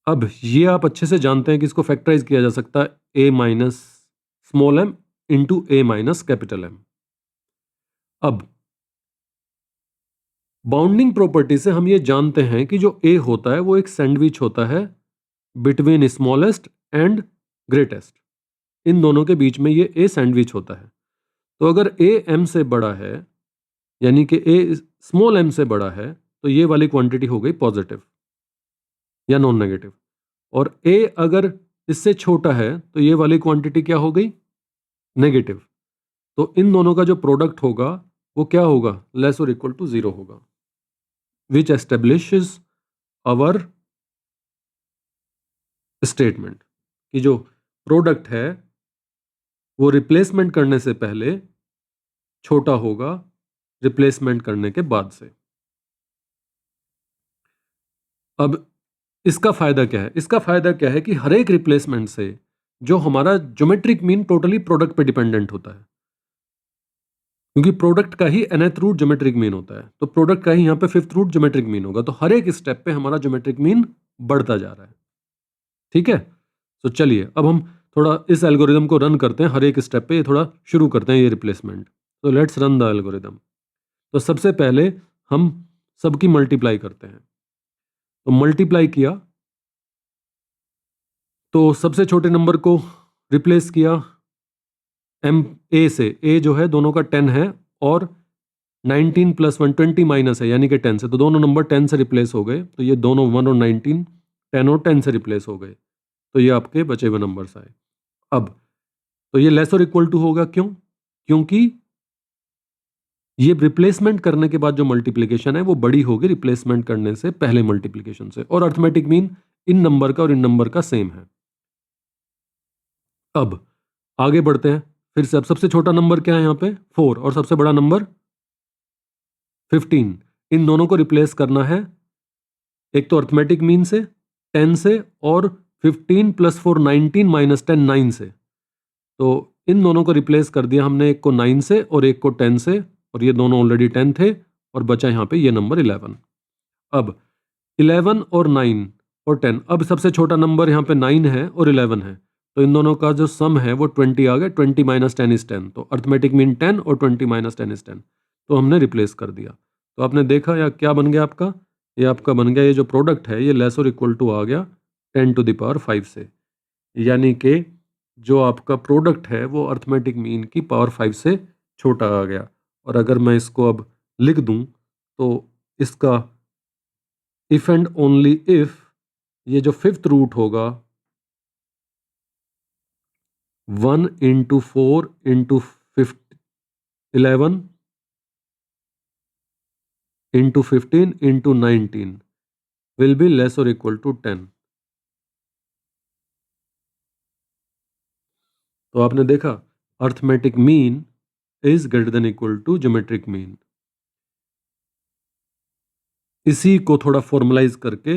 अब ये आप अच्छे से जानते हैं कि इसको फैक्टराइज किया जा सकता है a minus small m into a minus capital M। अब बाउंडिंग प्रॉपर्टी से हम ये जानते हैं कि जो a होता है वो एक सैंडविच होता है बिटवीन स्मॉलेस्ट एंड ग्रेटेस्ट। इन दोनों के बीच में ये a सैंडविच होता है। तो अगर a m से बड़ा है, यानी कि a स्मॉल m से बड़ा है, तो ये वाली क्वांटिटी हो गई पॉजिटिव या नॉन नेगेटिव, और a अगर इससे छोटा है तो ये वाली क्वांटिटी क्या हो गई, नेगेटिव। तो इन दोनों का जो प्रोडक्ट होगा वो क्या होगा, लेस और इक्वल टू 0 होगा, विच एस्टेब्लिशेस आवर स्टेटमेंट कि जो प्रोडक्ट है वो रिप्लेसमेंट करने से पहले छोटा होगा रिप्लेसमेंट करने के बाद से। अब इसका फायदा क्या है, इसका फायदा क्या है कि हर एक रिप्लेसमेंट से जो हमारा ज्योमेट्रिक मीन टोटली प्रोडक्ट पे डिपेंडेंट होता है, क्योंकि प्रोडक्ट का ही nth रूट ज्योमेट्रिक मीन होता है, तो प्रोडक्ट का ही यहाँ पे 5th रूट ज्योमेट्रिक मीन होगा। तो हर एक स्टेप पे हमारा ज्योमेट्रिक मीन बढ़ता जा रहा है। ठीक है, तो चलिए अब हम थोड़ा इस एल्गोरिदम को रन करते हैं, हर एक स्टेप पे थोड़ा शुरू करते हैं ये रिप्लेसमेंट। तो लेट्स रन द एल्गोरिदम। तो सबसे पहले हम सबकी मल्टीप्लाई करते हैं। तो मल्टीप्लाई किया तो सबसे छोटे नंबर को रिप्लेस किया एम ए से, ए जो है दोनों का 10 है और 19 प्लस 1 20 माइनस है यानी कि 10 से, तो दोनों नंबर 10 से रिप्लेस हो गए। तो ये दोनों 1 और 19 10 और 10 से रिप्लेस हो गए, तो ये आपके बचे हुए नंबर्स आए। अब तो ये लेस और इक्वल टू होगा, क्यों, क्योंकि ये रिप्लेसमेंट करने के बाद जो मल्टीप्लिकेशन है वो बड़ी होगी रिप्लेसमेंट करने से पहले मल्टीप्लिकेशन से, और अर्थमेटिक मीन इन नंबर का और इन नंबर का सेम है। अब आगे बढ़ते हैं फिर से। अब सबसे छोटा नंबर क्या है यहाँ पे 4 और सबसे बड़ा नंबर 15। इन दोनों को रिप्लेस करना है, एक तो अर्थमेटिक मीन से 10 से, और 15 प्लस 4 19 माइनस 10 9 से। तो इन दोनों को रिप्लेस कर दिया हमने, एक को 9 से और एक को 10 से, और ये दोनों ऑलरेडी 10 थे, और बचा यहाँ पे ये नंबर 11। अब 11 और 9 और 10, अब सबसे छोटा नंबर यहाँ पे 9 है और 11 है, तो इन दोनों का जो सम है वो 20 आ गया। 20 माइनस 10 इज 10, तो अर्थमेटिक मीन 10 और 20 माइनस 10 इज 10, तो हमने रिप्लेस कर दिया। तो आपने देखा या क्या बन गया आपका, ये आपका बन गया, ये जो प्रोडक्ट है ये लेस और इक्वल टू आ गया 10 टू द पावर 5 से। यानी कि जो आपका प्रोडक्ट है वो अर्थमेटिक मीन की पावर 5 से छोटा आ गया। और अगर मैं इसको अब लिख दूं तो इसका इफ एंड ओनली इफ ये जो फिफ्थ रूट होगा 1 into 4 into 11 into 15 into 19 will be less और इक्वल टू 10। तो आपने देखा arithmetic mean is greater than equal to geometric mean. इसी को थोड़ा फॉर्मलाइज करके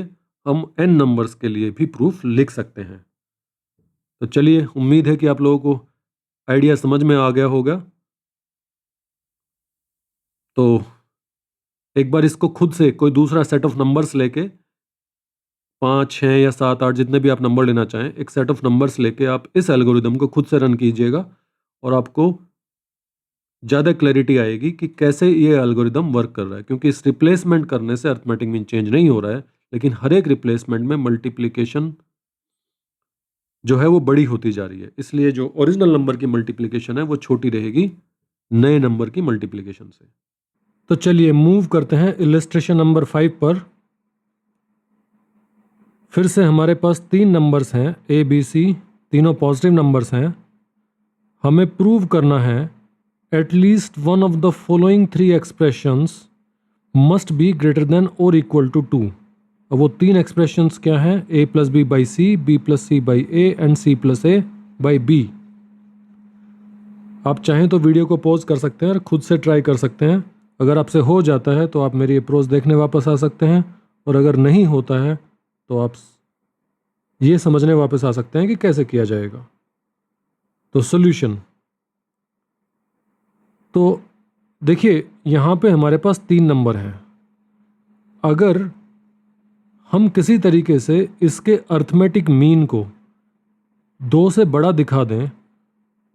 हम n नंबर्स के लिए भी प्रूफ लिख सकते हैं। तो चलिए, उम्मीद है कि आप लोगों को आइडिया समझ में आ गया होगा। तो एक बार इसको खुद से कोई दूसरा सेट ऑफ नंबर्स लेके 5, 6 या 7, 8 जितने भी आप नंबर लेना चाहें, एक सेट ऑफ नंबर्स लेके आप इस एल्गोरिदम को खुद से रन कीजिएगा और आपको ज़्यादा क्लैरिटी आएगी कि कैसे ये एल्गोरिदम वर्क कर रहा है। क्योंकि इस रिप्लेसमेंट करने से अर्थमेटिक मीन चेंज नहीं हो रहा है, लेकिन हर एक रिप्लेसमेंट में मल्टीप्लिकेशन जो है वो बड़ी होती जा रही है। इसलिए जो ओरिजिनल नंबर की मल्टीप्लिकेशन है वो छोटी रहेगी नए नंबर की मल्टीप्लिकेशन से। तो चलिए मूव करते हैं इलस्ट्रेशन नंबर 5 पर। फिर से हमारे पास 3 नंबर्स हैं ए बी सी, तीनों पॉजिटिव नंबर्स हैं। हमें प्रूव करना है at least one of the following 3 expressions must be greater than और इक्वल टू 2। अब वो 3 एक्सप्रेशंस क्या हैं? a plus B by c, b plus c by a and c plus a by b. आप चाहें तो वीडियो को पॉज कर सकते हैं और खुद से ट्राई कर सकते हैं। अगर आपसे हो जाता है तो आप मेरी अप्रोच देखने वापस आ सकते हैं, और अगर नहीं होता है तो आप ये समझने वापस आ सकते हैं कि कैसे किया जाएगा। तो सॉल्यूशन, तो देखिए यहाँ पे हमारे पास 3 नंबर हैं। अगर हम किसी तरीके से इसके अर्थमेटिक मीन को 2 से बड़ा दिखा दें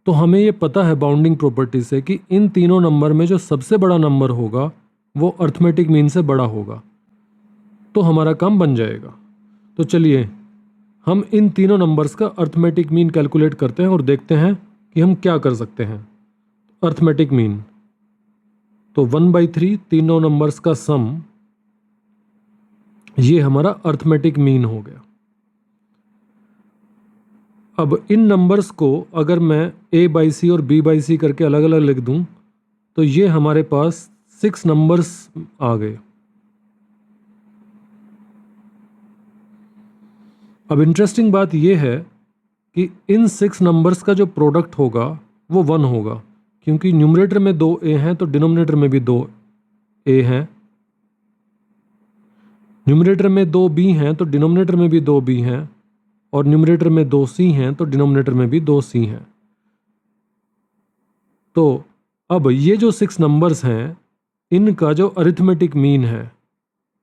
तो हमें ये पता है बाउंडिंग प्रॉपर्टी से कि इन तीनों नंबर में जो सबसे बड़ा नंबर होगा वो अर्थमेटिक मीन से बड़ा होगा, तो हमारा काम बन जाएगा। तो चलिए हम इन तीनों नंबर्स का अर्थमेटिक मीन कैलकुलेट करते हैं और देखते हैं कि हम क्या कर सकते हैं। अर्थमेटिक मीन तो 1/3 तीनों नंबर्स का सम, ये हमारा अर्थमेटिक मीन हो गया। अब इन नंबर्स को अगर मैं a बाई सी और b बाई सी करके अलग अलग लिख दूं तो ये हमारे पास 6 नंबर्स आ गए। अब इंटरेस्टिंग बात यह है कि इन 6 नंबर्स का जो प्रोडक्ट होगा वो 1 होगा, क्योंकि न्यूमरेटर में 2 a हैं तो डिनोमिनेटर में भी 2 a हैं। न्यूमरेटर में 2 b हैं तो डिनोमिनेटर में भी 2 b हैं, और न्यूमरेटर में 2 c हैं तो डिनोमिनेटर में भी 2 c हैं। तो अब ये जो 6 नंबर्स हैं इनका जो अरिथमेटिक मीन है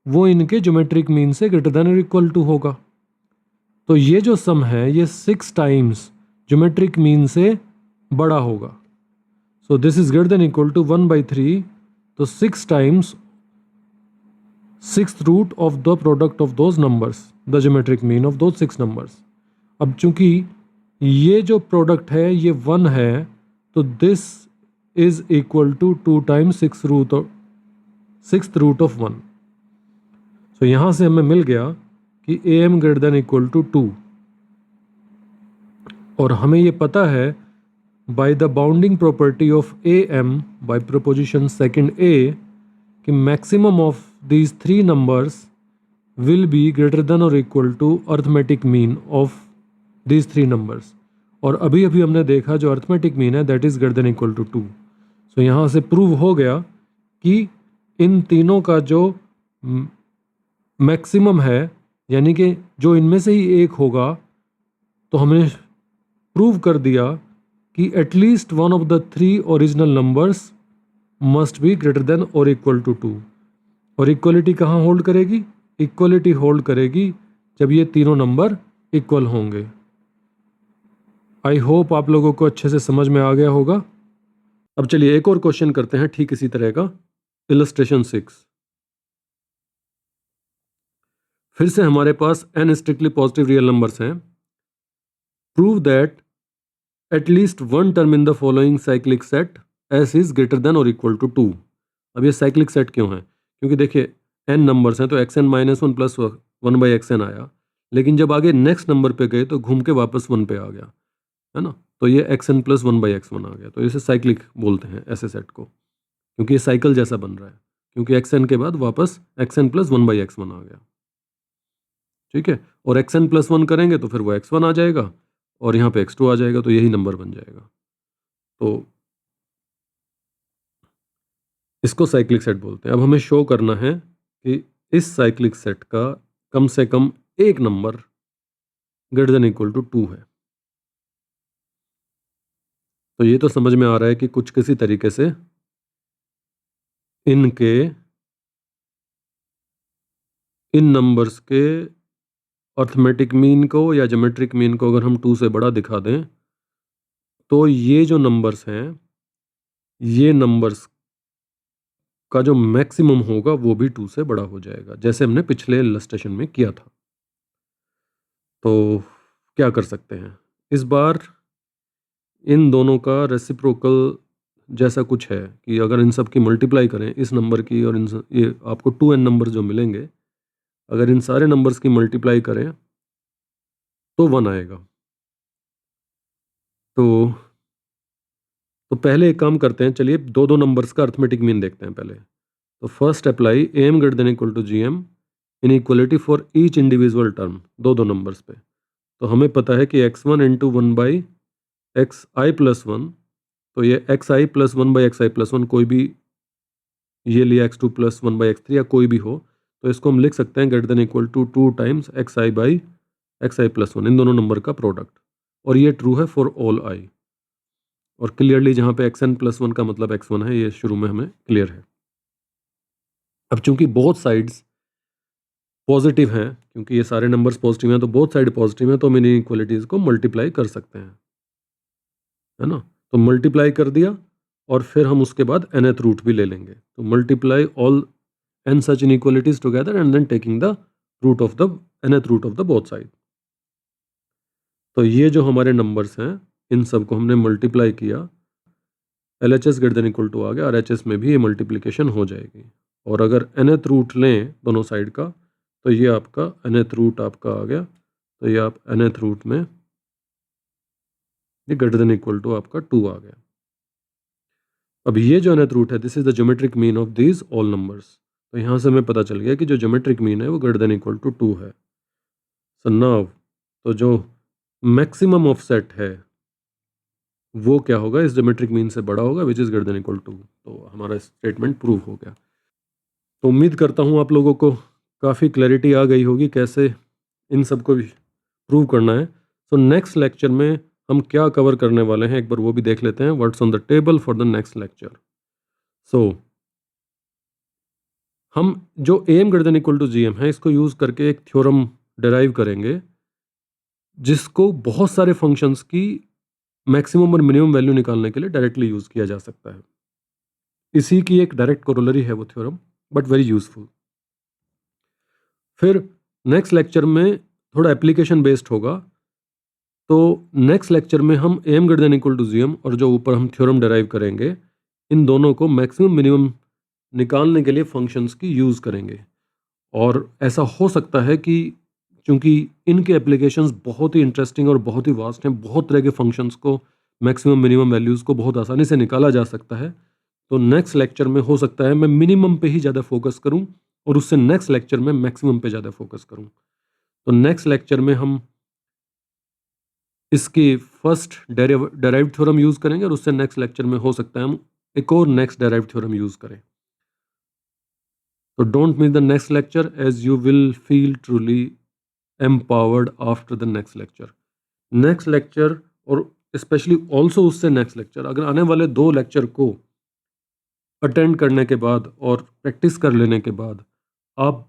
वो इनके ज्योमेट्रिक मीन से ग्रेटर देन और इक्वल टू होगा। तो ये जो सम है ये 6 टाइम्स ज्योमेट्रिक मीन से बड़ा होगा। So this is greater than equal to 1/3, तो 6 times 6th root of the product of those numbers, the geometric mean of those 6 numbers. अब चूंकि ये जो प्रोडक्ट है ये 1 है तो this is equal to 2 times 6th root of 1। So यहां से हमें मिल गया कि am greater than equal to 2, और हमें ये पता है by the bounding property of am by proposition second a कि maximum of these 3 numbers will be greater than or equal to arithmetic mean of these 3 numbers। और अभी अभी हमने देखा जो अर्थमेटिक मीन है that is greater than equal to 2। So यहाँ से प्रूव हो गया कि इन तीनों का जो मैक्सिमम है, यानी कि जो इनमें से ही एक होगा, तो हमने प्रूव कर दिया कि at least one of the 3 original numbers must be greater than और इक्वल टू 2। और इक्वलिटी कहाँ होल्ड करेगी? इक्वलिटी होल्ड करेगी जब ये तीनों नंबर इक्वल होंगे। आई होप आप लोगों को अच्छे से समझ में आ गया होगा। अब चलिए एक और क्वेश्चन करते हैं ठीक इसी तरह का, इलस्ट्रेशन 6। फिर से हमारे पास n strictly positive real numbers हैं। Prove that at least one term in the following cyclic set S is greater than और इक्वल टू 2। अब ये साइक्लिक सेट क्यों है? क्योंकि देखिए एन नंबर्स हैं तो x n minus one plus one by x n आया, लेकिन जब आगे नेक्स्ट नंबर पे गए तो घूम के वापस वन पे आ गया, है ना? तो ये x n plus one by x one आ गया, तो इसे साइक्लिक बोलते हैं ऐसे सेट को, क्योंकि ये साइकिल जैसा बन रहा है, क्योंकि एक्स एन के बाद वापस x n plus one by x one आ गया। ठीक है, और एक्स एन प्लस वन करेंगे तो फिर वो एक्स वन आ जाएगा और यहाँ पे एक्स टू आ जाएगा, तो यही नंबर बन जाएगा। तो इसको साइक्लिक सेट बोलते हैं। अब हमें शो करना है कि इस साइक्लिक सेट का कम से कम एक number greater than equal to 2 है। तो ये तो समझ में आ रहा है कि कुछ किसी तरीके से इनके इन नंबर्स के अर्थमेटिक मीन को या ज्योमेट्रिक मीन को अगर हम 2 से बड़ा दिखा दें तो ये जो नंबर्स हैं, ये नंबर्स का जो मैक्सिमम होगा वो भी 2 से बड़ा हो जाएगा, जैसे हमने पिछले इलस्ट्रेशन में किया था। तो क्या कर सकते हैं इस बार? इन दोनों का रेसिप्रोकल जैसा कुछ है कि अगर इन सब की मल्टीप्लाई करें, इस नंबर की और ये आपको 2n नंबर जो मिलेंगे, अगर इन सारे नंबर्स की मल्टीप्लाई करें तो 1 आएगा। तो पहले एक काम करते हैं, चलिए दो दो नंबर्स का अर्थमेटिक मीन देखते हैं पहले। तो first apply AM greater than equal to G M inequality for each individual term, दो दो नंबर्स पे। तो हमें पता है कि x one into one by x i plus one, तो ये x i plus one by x i plus one, कोई भी ये लिया x two plus one by x three या कोई भी हो, तो इसको हम लिख सकते हैं greater than equal to 2 times x i by x i plus one, इन दोनों नंबर का प्रोडक्ट। और ये ट्रू है फॉर ऑल आई, और क्लियरली जहाँ पे एक्स एन प्लस वन का मतलब एक्स वन है, ये शुरू में हमें क्लियर है। अब चूंकि बोथ साइड्स पॉजिटिव हैं, क्योंकि ये सारे नंबर्स पॉजिटिव हैं, तो बोथ साइड पॉजिटिव हैं, तो हम इन इक्वलिटीज़ को मल्टीप्लाई कर सकते हैं, है ना? तो मल्टीप्लाई कर दिया और फिर हम उसके बाद nth रूट भी ले लेंगे। तो multiply all n such inequalities together and then taking the root of the nth root of the both side. तो ये जो हमारे नंबर्स हैं, इन सब को हमने मल्टीप्लाई किया, LHS greater than equal to आ गया, RHS में भी ये मल्टीप्लिकेशन हो जाएगी। और अगर nth रूट लें दोनों साइड का, तो ये आपका nth रूट आपका आ गया, तो ये आप nth रूट में ये ग्रेटर देन इक्वल टू आपका 2 आ गया। अब ये जो nth रूट है, this is the geometric mean of these all numbers. तो यहाँ से हमें पता चल गया कि जो ज्योमेट्रिक मीन है वो ग्रेटर देन इक्वल टू 2 है। सो नाउ तो जो मैक्सिमम ऑफसेट है वो क्या होगा? इस ज्योमेट्रिक मीन से बड़ा होगा, which is greater than equal to. तो हमारा स्टेटमेंट प्रूव हो गया। तो उम्मीद करता हूँ आप लोगों को काफ़ी क्लैरिटी आ गई होगी कैसे इन सब को प्रूव करना है। सो नेक्स्ट लेक्चर में हम क्या कवर करने वाले हैं, एक बार वो भी देख लेते हैं। What's on the table for the next lecture. So हम जो M greater than equal to G M है, इसको यूज़ करके एक थ्योरम डिराइव करेंगे जिसको बहुत सारे फंक्शंस की मैक्सिमम और मिनिमम वैल्यू निकालने के लिए डायरेक्टली यूज़ किया जा सकता है। इसी की एक डायरेक्ट कोरोलरी है वो थ्योरम, बट वेरी यूजफुल। फिर नेक्स्ट लेक्चर में थोड़ा एप्लीकेशन बेस्ड होगा। तो नेक्स्ट लेक्चर में हम AM greater than equal to G M और जो ऊपर हम थ्योरम डिराइव करेंगे, इन दोनों को मैक्सिमम मिनिमम निकालने के लिए फंक्शंस की यूज़ करेंगे। और ऐसा हो सकता है कि चूंकि इनके एप्लीकेशंस बहुत ही इंटरेस्टिंग और बहुत ही वास्ट हैं, बहुत तरह के फंक्शंस को मैक्सिमम मिनिमम वैल्यूज़ को बहुत आसानी से निकाला जा सकता है, तो नेक्स्ट लेक्चर में हो सकता है मैं मिनिमम पे ही ज़्यादा फोकस करूं और उससे नेक्स्ट लेक्चर में मैक्सिमम पे ज़्यादा फोकस करूं। तो नेक्स्ट लेक्चर में हम इसकी फर्स्ट डेराइव्ड थ्योरम यूज़ करेंगे और उससे नेक्स्ट लेक्चर में हो सकता है हम एक और नेक्स्ट डेराइव्ड थ्योरम यूज़ करें। तो don't miss the next lecture as you will feel truly empowered after the next lecture. Next lecture और स्पेशली ऑल्सो उससे नेक्स्ट लेक्चर, अगर आने वाले 2 लेक्चर को अटेंड करने के बाद और प्रैक्टिस कर लेने के बाद आप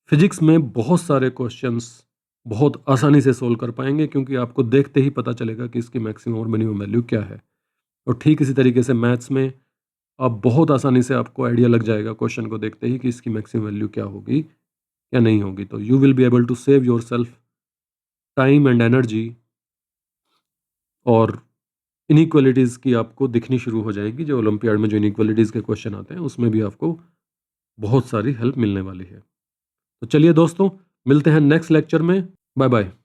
फिजिक्स में बहुत सारे क्वेश्चंस बहुत आसानी से सोल्व कर पाएंगे, क्योंकि आपको देखते ही पता चलेगा कि इसकी मैक्सिमम और मिनिमम वैल्यू क्या है। और ठीक इसी तरीके से मैथ्स में आप बहुत आसानी से आपको आइडिया लग जाएगा क्वेश्चन को देखते ही कि इसकी मैक्सिमम वैल्यू क्या होगी या नहीं होगी। तो you will be able to save your self time and energy और इनइक्वालिटीज़ की आपको दिखनी शुरू हो जाएगी। जो ओलंपियाड में जो इनइक्वालिटीज़ के क्वेश्चन आते हैं उसमें भी आपको बहुत सारी हेल्प मिलने वाली है। तो चलिए दोस्तों, मिलते हैं नेक्स्ट लेक्चर में। Bye bye.